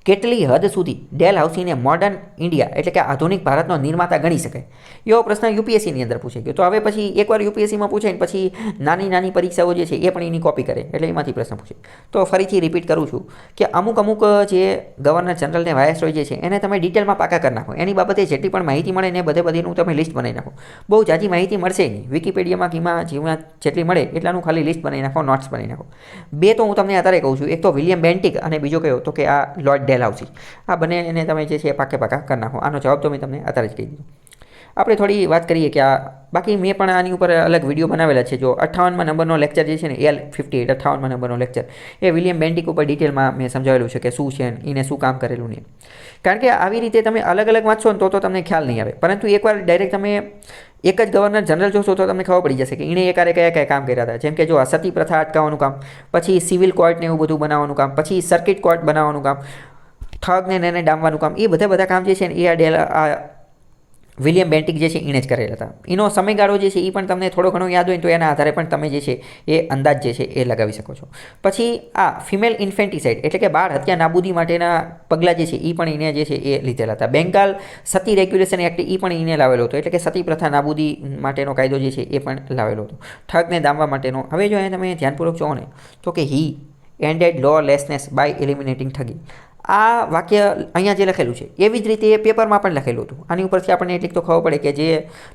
કેટલી હદ સુધી ડેલહાઉસીને મોડર્ન ઇન્ડિયા એટલે કે આધુનિક ભારતનો નિર્માતા ગણી શકાય, એવો પ્રશ્ન યુપીએસસીની અંદર પૂછાઈ ગયો. તો હવે પછી એકવાર યુપીએસસીમાં પૂછાય ને પછી નાની પરીક્ષાઓ જે છે એ પણ એની કોપી કરે, એટલે એમાંથી પ્રશ્ન પૂછે. તો ફરીથી રિપીટ કરું છું કે અમુક જે ગવર્નર જનરલ ને વાયસરોય જે છે એને તમે ડિટેલમાં પાકા કરી નાખો. એની બાબતે જેટલી પણ માહિતી મળે ને બધેનું તમે લિસ્ટ બનાવી નાખો. બહુ જાજી માહિતી મળશે નહીં, વિકિપીડિયામાં કીમાં જેમાં જેટલી મળે એટલાનું ખાલી લિસ્ટ બનાવી નાખો, નોટ્સ બનાવી નાખો. 2 તો હું તમને અત્યારે કહું છું, એક તો વિલિયમ બેન્ટિક અને બીજો કયો તો કે આ લોર્ડ ડેલહાઉસી. આ બંનેને તમે જે છે પાકા કરી નાખો. આનો જવાબ તો મેં તમને અત્યારે જ કહી દીધો. આપણે થોડી વાત કરીએ કે આ બાકી મેં પણ આની ઉપર અલગ વિડીયો બનાવેલા છે. જો 58માં નંબરનો લેક્ચર જે છે ને L58 58માં નંબરનો લેક્ચર એ વિલિયમ બેન્ટિક ઉપર ડિટેલમાં મેં સમજાવેલું છે કે શું છે એને શું કામ કરેલું નહીં. કારણ કે આવી રીતે તમે અલગ અલગ વાંચશો ને તો તમને ખ્યાલ નહીં આવે, પરંતુ એકવાર ડાયરેક્ટ તમે એક જ ગવર્નર જનરલ જોશો તો તમને ખબર પડી જશે કે એણે એકારે કયા કયા કામ કર્યા હતા. જેમ કે જો આ સતી પ્રથા અટકાવવાનું કામ, પછી સિવિલ કોર્ટ ને એવું બધું બનાવવાનું કામ, પછી સર્કિટ કોર્ટ બનાવવાનું કામ, ઠગને એને ડામવાનું કામ, એ બધા કામ જે છે ને એ વિલિયમ બેન્ટિક જે છે એણે જ કરેલા હતા. એનો સમયગાળો જે છે એ પણ તમને થોડો ઘણો યાદ હોય તો એના આધારે પણ તમે જે છે એ અંદાજ જે છે એ લગાવી શકો છો. પછી આ ફિમેલ ઇન્ફેન્ટિસાઇડ એટલે કે બાળ હત્યા નાબૂદી માટેના પગલાં જે છે એ પણ એને જે છે એ લીધેલા હતા. બેંગાલ સતી રેગ્યુલેશન એક્ટ એ પણ એને લાવેલો હતો, એટલે કે સતી પ્રથા નાબૂદી માટેનો કાયદો જે છે એ પણ લાવેલો હતો. ઠગને દામવા માટેનો. હવે જો તમે ધ્યાનપૂર્વક જોવો ને તો કે હી એન્ડેડ લોલેસનેસ બાય એલિમિનેટિંગ ઠગી. આ વાક્ય અહીંયા જે લખેલું છે એવી જ રીતે પેપરમાં પણ લખેલું હતું. આની ઉપરથી આપણને એટલી તો ખબર પડે કે જે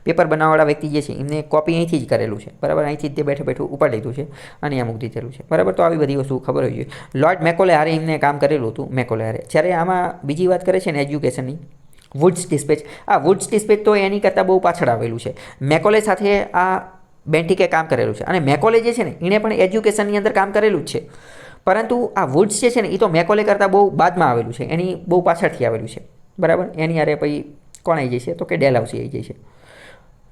પેપર બનાવવાવાળા વ્યક્તિ જે છે એમને કોપી અહીંથી જ કરેલું છે, બરાબર. અહીંથી જ તે બેઠું ઉપર લીધું છે અને અહીંયા મૂકી દીધેલું છે, બરાબર. તો આવી બધી વસ્તુ ખબર હોવી જોઈએ. લોર્ડ મેકોલે હારે એમને કામ કરેલું હતું. મેકોલે હારે જ્યારે આમાં બીજી વાત કરે છે ને એજ્યુકેશનની, વુડ્સ ડિસ્પેચ. આ વુડ્સ ડિસ્પેચ તો એની કરતાં બહુ પાછળ આવેલું છે. મેકોલે સાથે આ બેન્ટિકે કામ કરેલું છે અને મેકોલે જે છે ને એણે પણ એજ્યુકેશનની અંદર કામ કરેલું જ છે, પરંતુ આ વુડ્સ જે છે ને એ તો મેકોલે કરતાં બહુ બાદમાં આવેલું છે, એની બહુ પાછળથી આવેલું છે, બરાબર. એની હારે પછી કોણ આવી જશે તો કે ડેલહાઉસી આવી જશે.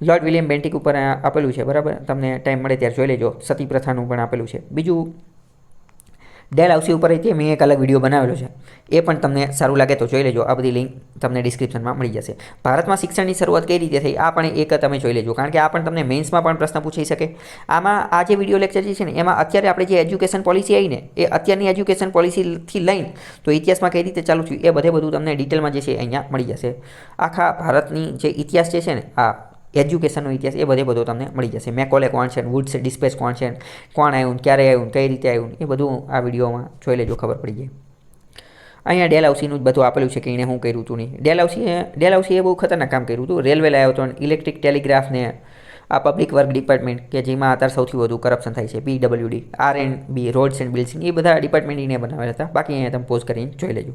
લોર્ડ વિલિયમ બેન્ટિક ઉપર આપેલું છે, બરાબર. તમને ટાઈમ મળે ત્યારે જોઈ લેજો. સતી પ્રથાનું પણ આપેલું છે. બીજું ડેલહાઉસી ઉપર મેં એક અલગ વિડીયો બનાવેલો છે, એ પણ તમને સારું લાગે તો જોઈ લેજો. આ બધી લિંક તમને ડિસ્ક્રિપ્શનમાં મળી જશે. ભારતમાં શિક્ષણની શરૂઆત કઈ રીતે થઈ આ પણ એક તમે જોઈ લેજો, કારણ કે આ પણ તમને મેન્સમાં પણ પ્રશ્ન પૂછાઈ શકે. આમાં આ જે વિડીયો લેક્ચર જે છે ને એમાં અત્યારે આપણે જે એજ્યુકેશન પોલિસી આવી ને એ અત્યારની એજ્યુકેશન પોલિસીથી લઈને તો ઇતિહાસમાં કઈ રીતે ચાલુ થયું એ બધું તમને ડિટેલમાં જે છે અહીંયા મળી જશે. આખા ભારતની જે ઇતિહાસ જે છે ને આ એજ્યુકેશનનો ઇતિહાસ એ બધો તમને મળી જશે. મેકોલે કોણ છે, વુડ્સ ડિસ્પેચ કોણ છે, કોણ આવ્યું, ક્યારે આવ્યું, કઈ રીતે આવ્યું, એ બધું આ વિડીયોમાં જોઈ લેજો, ખબર પડી જાય. અહીંયા ડેલહાઉસીનું જ બધું આપેલું છે કે એણે શું કર્યું હતું નહીં. ડેલહાઉસીએ બહુ ખતરનાક કામ કર્યું હતું. રેલવે લાવ્યો હતો, ઇલેક્ટ્રિક ટેલિગ્રાફને આ પબ્લિક વર્ક ડિપાર્ટમેન્ટ કે જેમાં અત્યારે સૌથી વધુ કરપ્શન થાય છે, PWD, R&B, roads and building, એ બધા ડિપાર્ટમેન્ટ એને બનાવેલા હતા. બાકી અહીંયા તમે પોઝ કરીને જોઈ લેજો.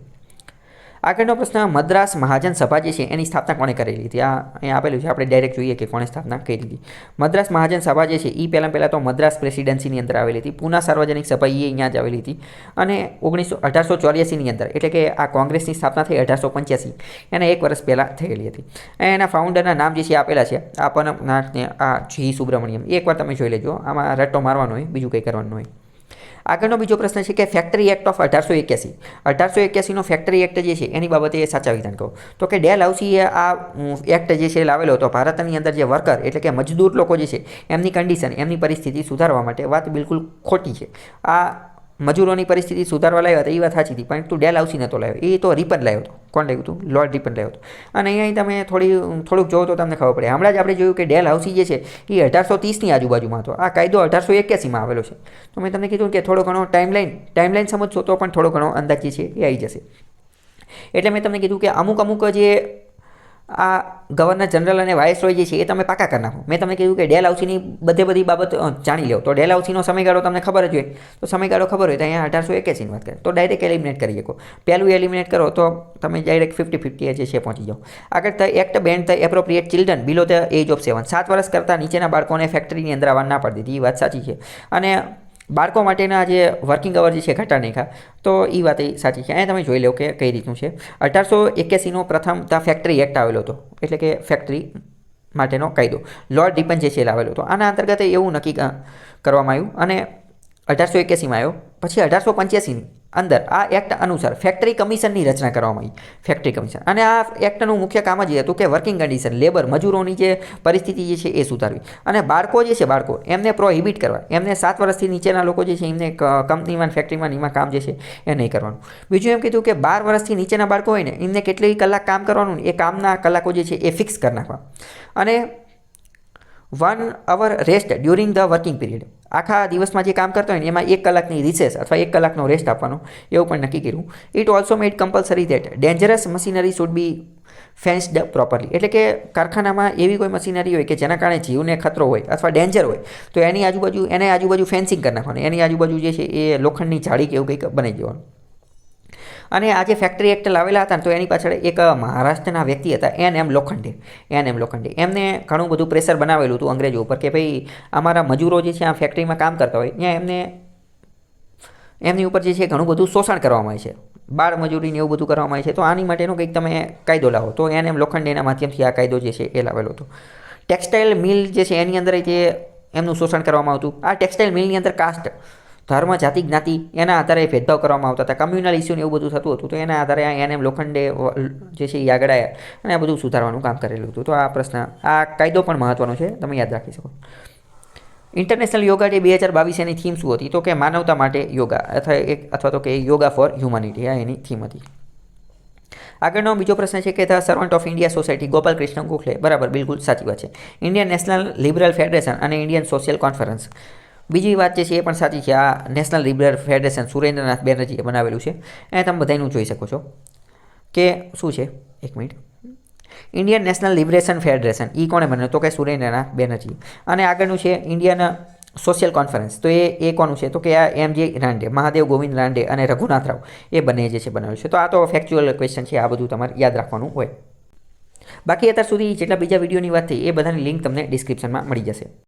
આગળનો પ્રશ્ન, મદ્રાસ મહાજન સભા જે છે એની સ્થાપના કોણે કરેલી હતી? આ અહીંયા આપેલું છે, આપણે ડાયરેક્ટ જોઈએ કે કોણે સ્થાપના કરી હતી. મદ્રાસ મહાજન સભા જે છે એ પહેલાં તો મદ્રાસ પ્રેસિડેન્સીની અંદર આવેલી હતી. પૂના સાર્વજનિક સભા એ અહીંયા જ આવેલી હતી અને 1884ની અંદર, એટલે કે આ કોંગ્રેસની સ્થાપના થઈ 1885, એના એક વર્ષ પહેલાં થયેલી હતી. એના ફાઉન્ડરના નામ જે છે આપેલા છે, આ પનમનાથ ને આ જી સુબ્રમણ્યમ. એકવાર તમે જોઈ લેજો, આમાં રટ્ટો મારવાનો હોય, બીજું કંઈ કરવાનું હોય. આગળનો બીજો પ્રશ્ન છે કે ફેક્ટરી એક્ટ ઓફ 1881નો ફેક્ટરી એક્ટ જે છે એની બાબતે સાચા વિધાન કહો. તો કે ડેલહાઉસીએ આ એક્ટ જે છે લાવેલો હતો ભારતની અંદર જે વર્કર એટલે કે મજદૂર લોકો જે છે એમની કન્ડિશન, એમની પરિસ્થિતિ સુધારવા માટે. વાત બિલકુલ ખોટી છે. આ મજૂરોની પરિસ્થિતિ સુધારવા લાવ્યા હતા એ વાત સાચી હતી, પરંતુ ડેલહાઉસી નહોતો લાવ્યો, એ તો રિપન લાવ્યો હતો. કોણ લાવ્યું હતું? લોર્ડ રિપન લાવ્યો હતો. અને અહીંયા તમે થોડુંક જોવો તો તમને ખબર પડે. હમણાં જ આપણે જોયું કે ડેલહાઉસી જે છે એ 1830ની આજુબાજુમાં હતો. આ કાયદો 1881માં આવેલો છે. તો મેં તમને કીધું કે થોડો ઘણો ટાઈમલાઈન સમજશો તો પણ થોડો ઘણો અંદાજ જે છે એ આવી જશે. એટલે મેં તમને કીધું કે અમુક જે આ ગવર્નર જનરલ અને વાઇસરોય જે છે એ તમે પાકા કરી નાખો. મેં તમને કીધું કે ડેલહાઉસીની બધી બાબત જાણી લો. તો ડેલહાઉસીનો સમયગાળો તમને ખબર જ હોય, તો સમયગાળો ખબર હોય તો અહીંયા 1881ની વાત કરે તો ડાયરેક્ટ એલિમિનેટ કરી શકો. પહેલું એલિમિનેટ કરો તો તમે ડાયરેક્ટ 50-50 જે છે પહોંચી જાઓ. આગળ the act bend the appropriate children below the age of 7. 7 વર્ષ કરતાં નીચેના બાળકોને ફેક્ટરીની અંદર આવવા ના પાડી દીધી. એ વાત સાચી છે. અને બાળકો માટેના જે વર્કિંગ અવર જે છે ઘટાડી નાખ્યા, તો એ વાત એ સાચી છે. અહીંયા તમે જોઈ લો કે કઈ રીતનું છે. 1881નો પ્રથમ ધ ફેક્ટરી એક્ટ આવેલો હતો, એટલે કે ફેક્ટરી માટેનો કાયદો. લોર્ડ રિપન જે છે લાવેલો હતો. આના અંતર્ગત એવું નક્કી કરવામાં આવ્યું અને 1881માં આવ્યો. પછી 1885ની અંદર આ એક્ટ અનુસાર ફેક્ટરી કમિશનની રચના કરવામાં આવી. ફેક્ટરી કમિશન, અને આ એક્ટનું મુખ્ય કામ જ એ હતું કે વર્કિંગ કન્ડિશન, લેબર, મજૂરોની જે પરિસ્થિતિ જે છે એ સુધારવી. અને બાળકો જે છે એમને પ્રોહિબિટ કરવા. એમને 7 વર્ષથી નીચેના લોકો જે છે એમને કંપનીમાં, ફેક્ટરીમાં એમાં કામ જે છે એ નહીં કરવાનું. બીજું એમ કીધું કે 12 વર્ષથી નીચેના બાળકો હોય ને એમને કેટલી કલાક કામ કરવાનું, એ કામના કલાકો જે છે એ ફિક્સ કરી નાખવા. અને 1 hour rest during the working period. આખા દિવસમાં જે કામ કરતા હોય ને એમાં 1 કલાકની રિસેસ અથવા 1 કલાકનો રેસ્ટ આપવાનો, એવું પણ નક્કી કર્યું. It also made compulsory that dangerous machinery should be fenced properly. એટલે કે કારખાનામાં એવી કોઈ મશીનરી હોય કે જેના કારણે જીવને ખતરો હોય અથવા ડેન્જર હોય તો એની આજુબાજુ ફેન્સિંગ કરી નાખવાનું. એની આજુબાજુ જે છે એ લોખંડની જાળી કે એવું કંઈક બનાવી દેવાનું. અને આ જે ફેક્ટરી એક્ટ લાવેલા હતા ને તો એની પાછળ એક મહારાષ્ટ્રના વ્યક્તિ હતા એન એમ લોખંડે એમને ઘણું બધું પ્રેશર બનાવેલું હતું અંગ્રેજો ઉપર કે ભાઈ અમારા મજૂરો જે છે આ ફેક્ટરીમાં કામ કરતા હોય ત્યાં એમની ઉપર જે છે ઘણું બધું શોષણ કરવામાં આવે છે, બાળ મજૂરીને એવું બધું કરવામાં આવે છે. તો આની માટેનો કંઈક તમે કાયદો લાવો. તો એમ લોખંડેના માધ્યમથી આ કાયદો જે છે એ લાવેલો હતો. ટેક્સટાઇલ મિલ જે છે એની અંદર જે એમનું શોષણ કરવામાં આવતું. આ ટેક્સટાઇલ મિલની અંદર કાસ્ટ, ધર્મ, જાતિ, જ્ઞાતિ એના આધારે ભેદભાવ કરવામાં આવતા હતા. કમ્યુનલ ઇસ્યુને એવું બધું થતું હતું. તો એના આધારે એમ લોખંડે જે છે એ આગળ આવ્યા અને આ બધું સુધારવાનું કામ કરેલું હતું. તો આ કાયદો પણ મહત્ત્વનો છે, તમે યાદ રાખી શકો. ઇન્ટરનેશનલ યોગા ડે 2022 એની થીમ શું હતી? તો કે માનવતા માટે યોગા અથવા તો કે યોગા ફોર હ્યુમનિટી, આ એની થીમ હતી. આગળનો બીજો પ્રશ્ન છે કે the servant of India society Gopal Krishna Gokhale. બરાબર, બિલકુલ સાચી વાત છે. ઇન્ડિયન નેશનલ લિબરલ ફેડરેશન અને ઇન્ડિયન સોશિયલ કોન્ફરન્સ. બીજી વાત જે છે એ પણ સાચી છે. આ નેશનલ લિબરલ ફેડરેશન સુરેન્દ્રનાથ બેનર્જીએ બનાવેલું છે. એ તમે બધાનું જોઈ શકો છો કે શું છે. એક minute. Indian national liberation federation એ કોણે બનાવ્યું? તો કે સુરેન્દ્રનાથ બેનર્જી. અને આગળનું છે ઇન્ડિયન સોશિયલ કોન્ફરન્સ. તો એ કોનું છે? તો કે આ એમ.જે. રાંડે, મહાદેવ ગોવિંદ રાંડે અને રઘુનાથ રાવ એ બંને જે છે બનાવ્યું છે. તો આ તો ફેક્ચ્યુઅલ ક્વેશ્ચન છે, આ બધું તમારે યાદ રાખવાનું હોય. બાકી અત્યાર સુધી જેટલા બીજા વિડીયોની વાત થઈ એ બધાની લિંક તમને ડિસ્ક્રિપ્શનમાં મળી જશે.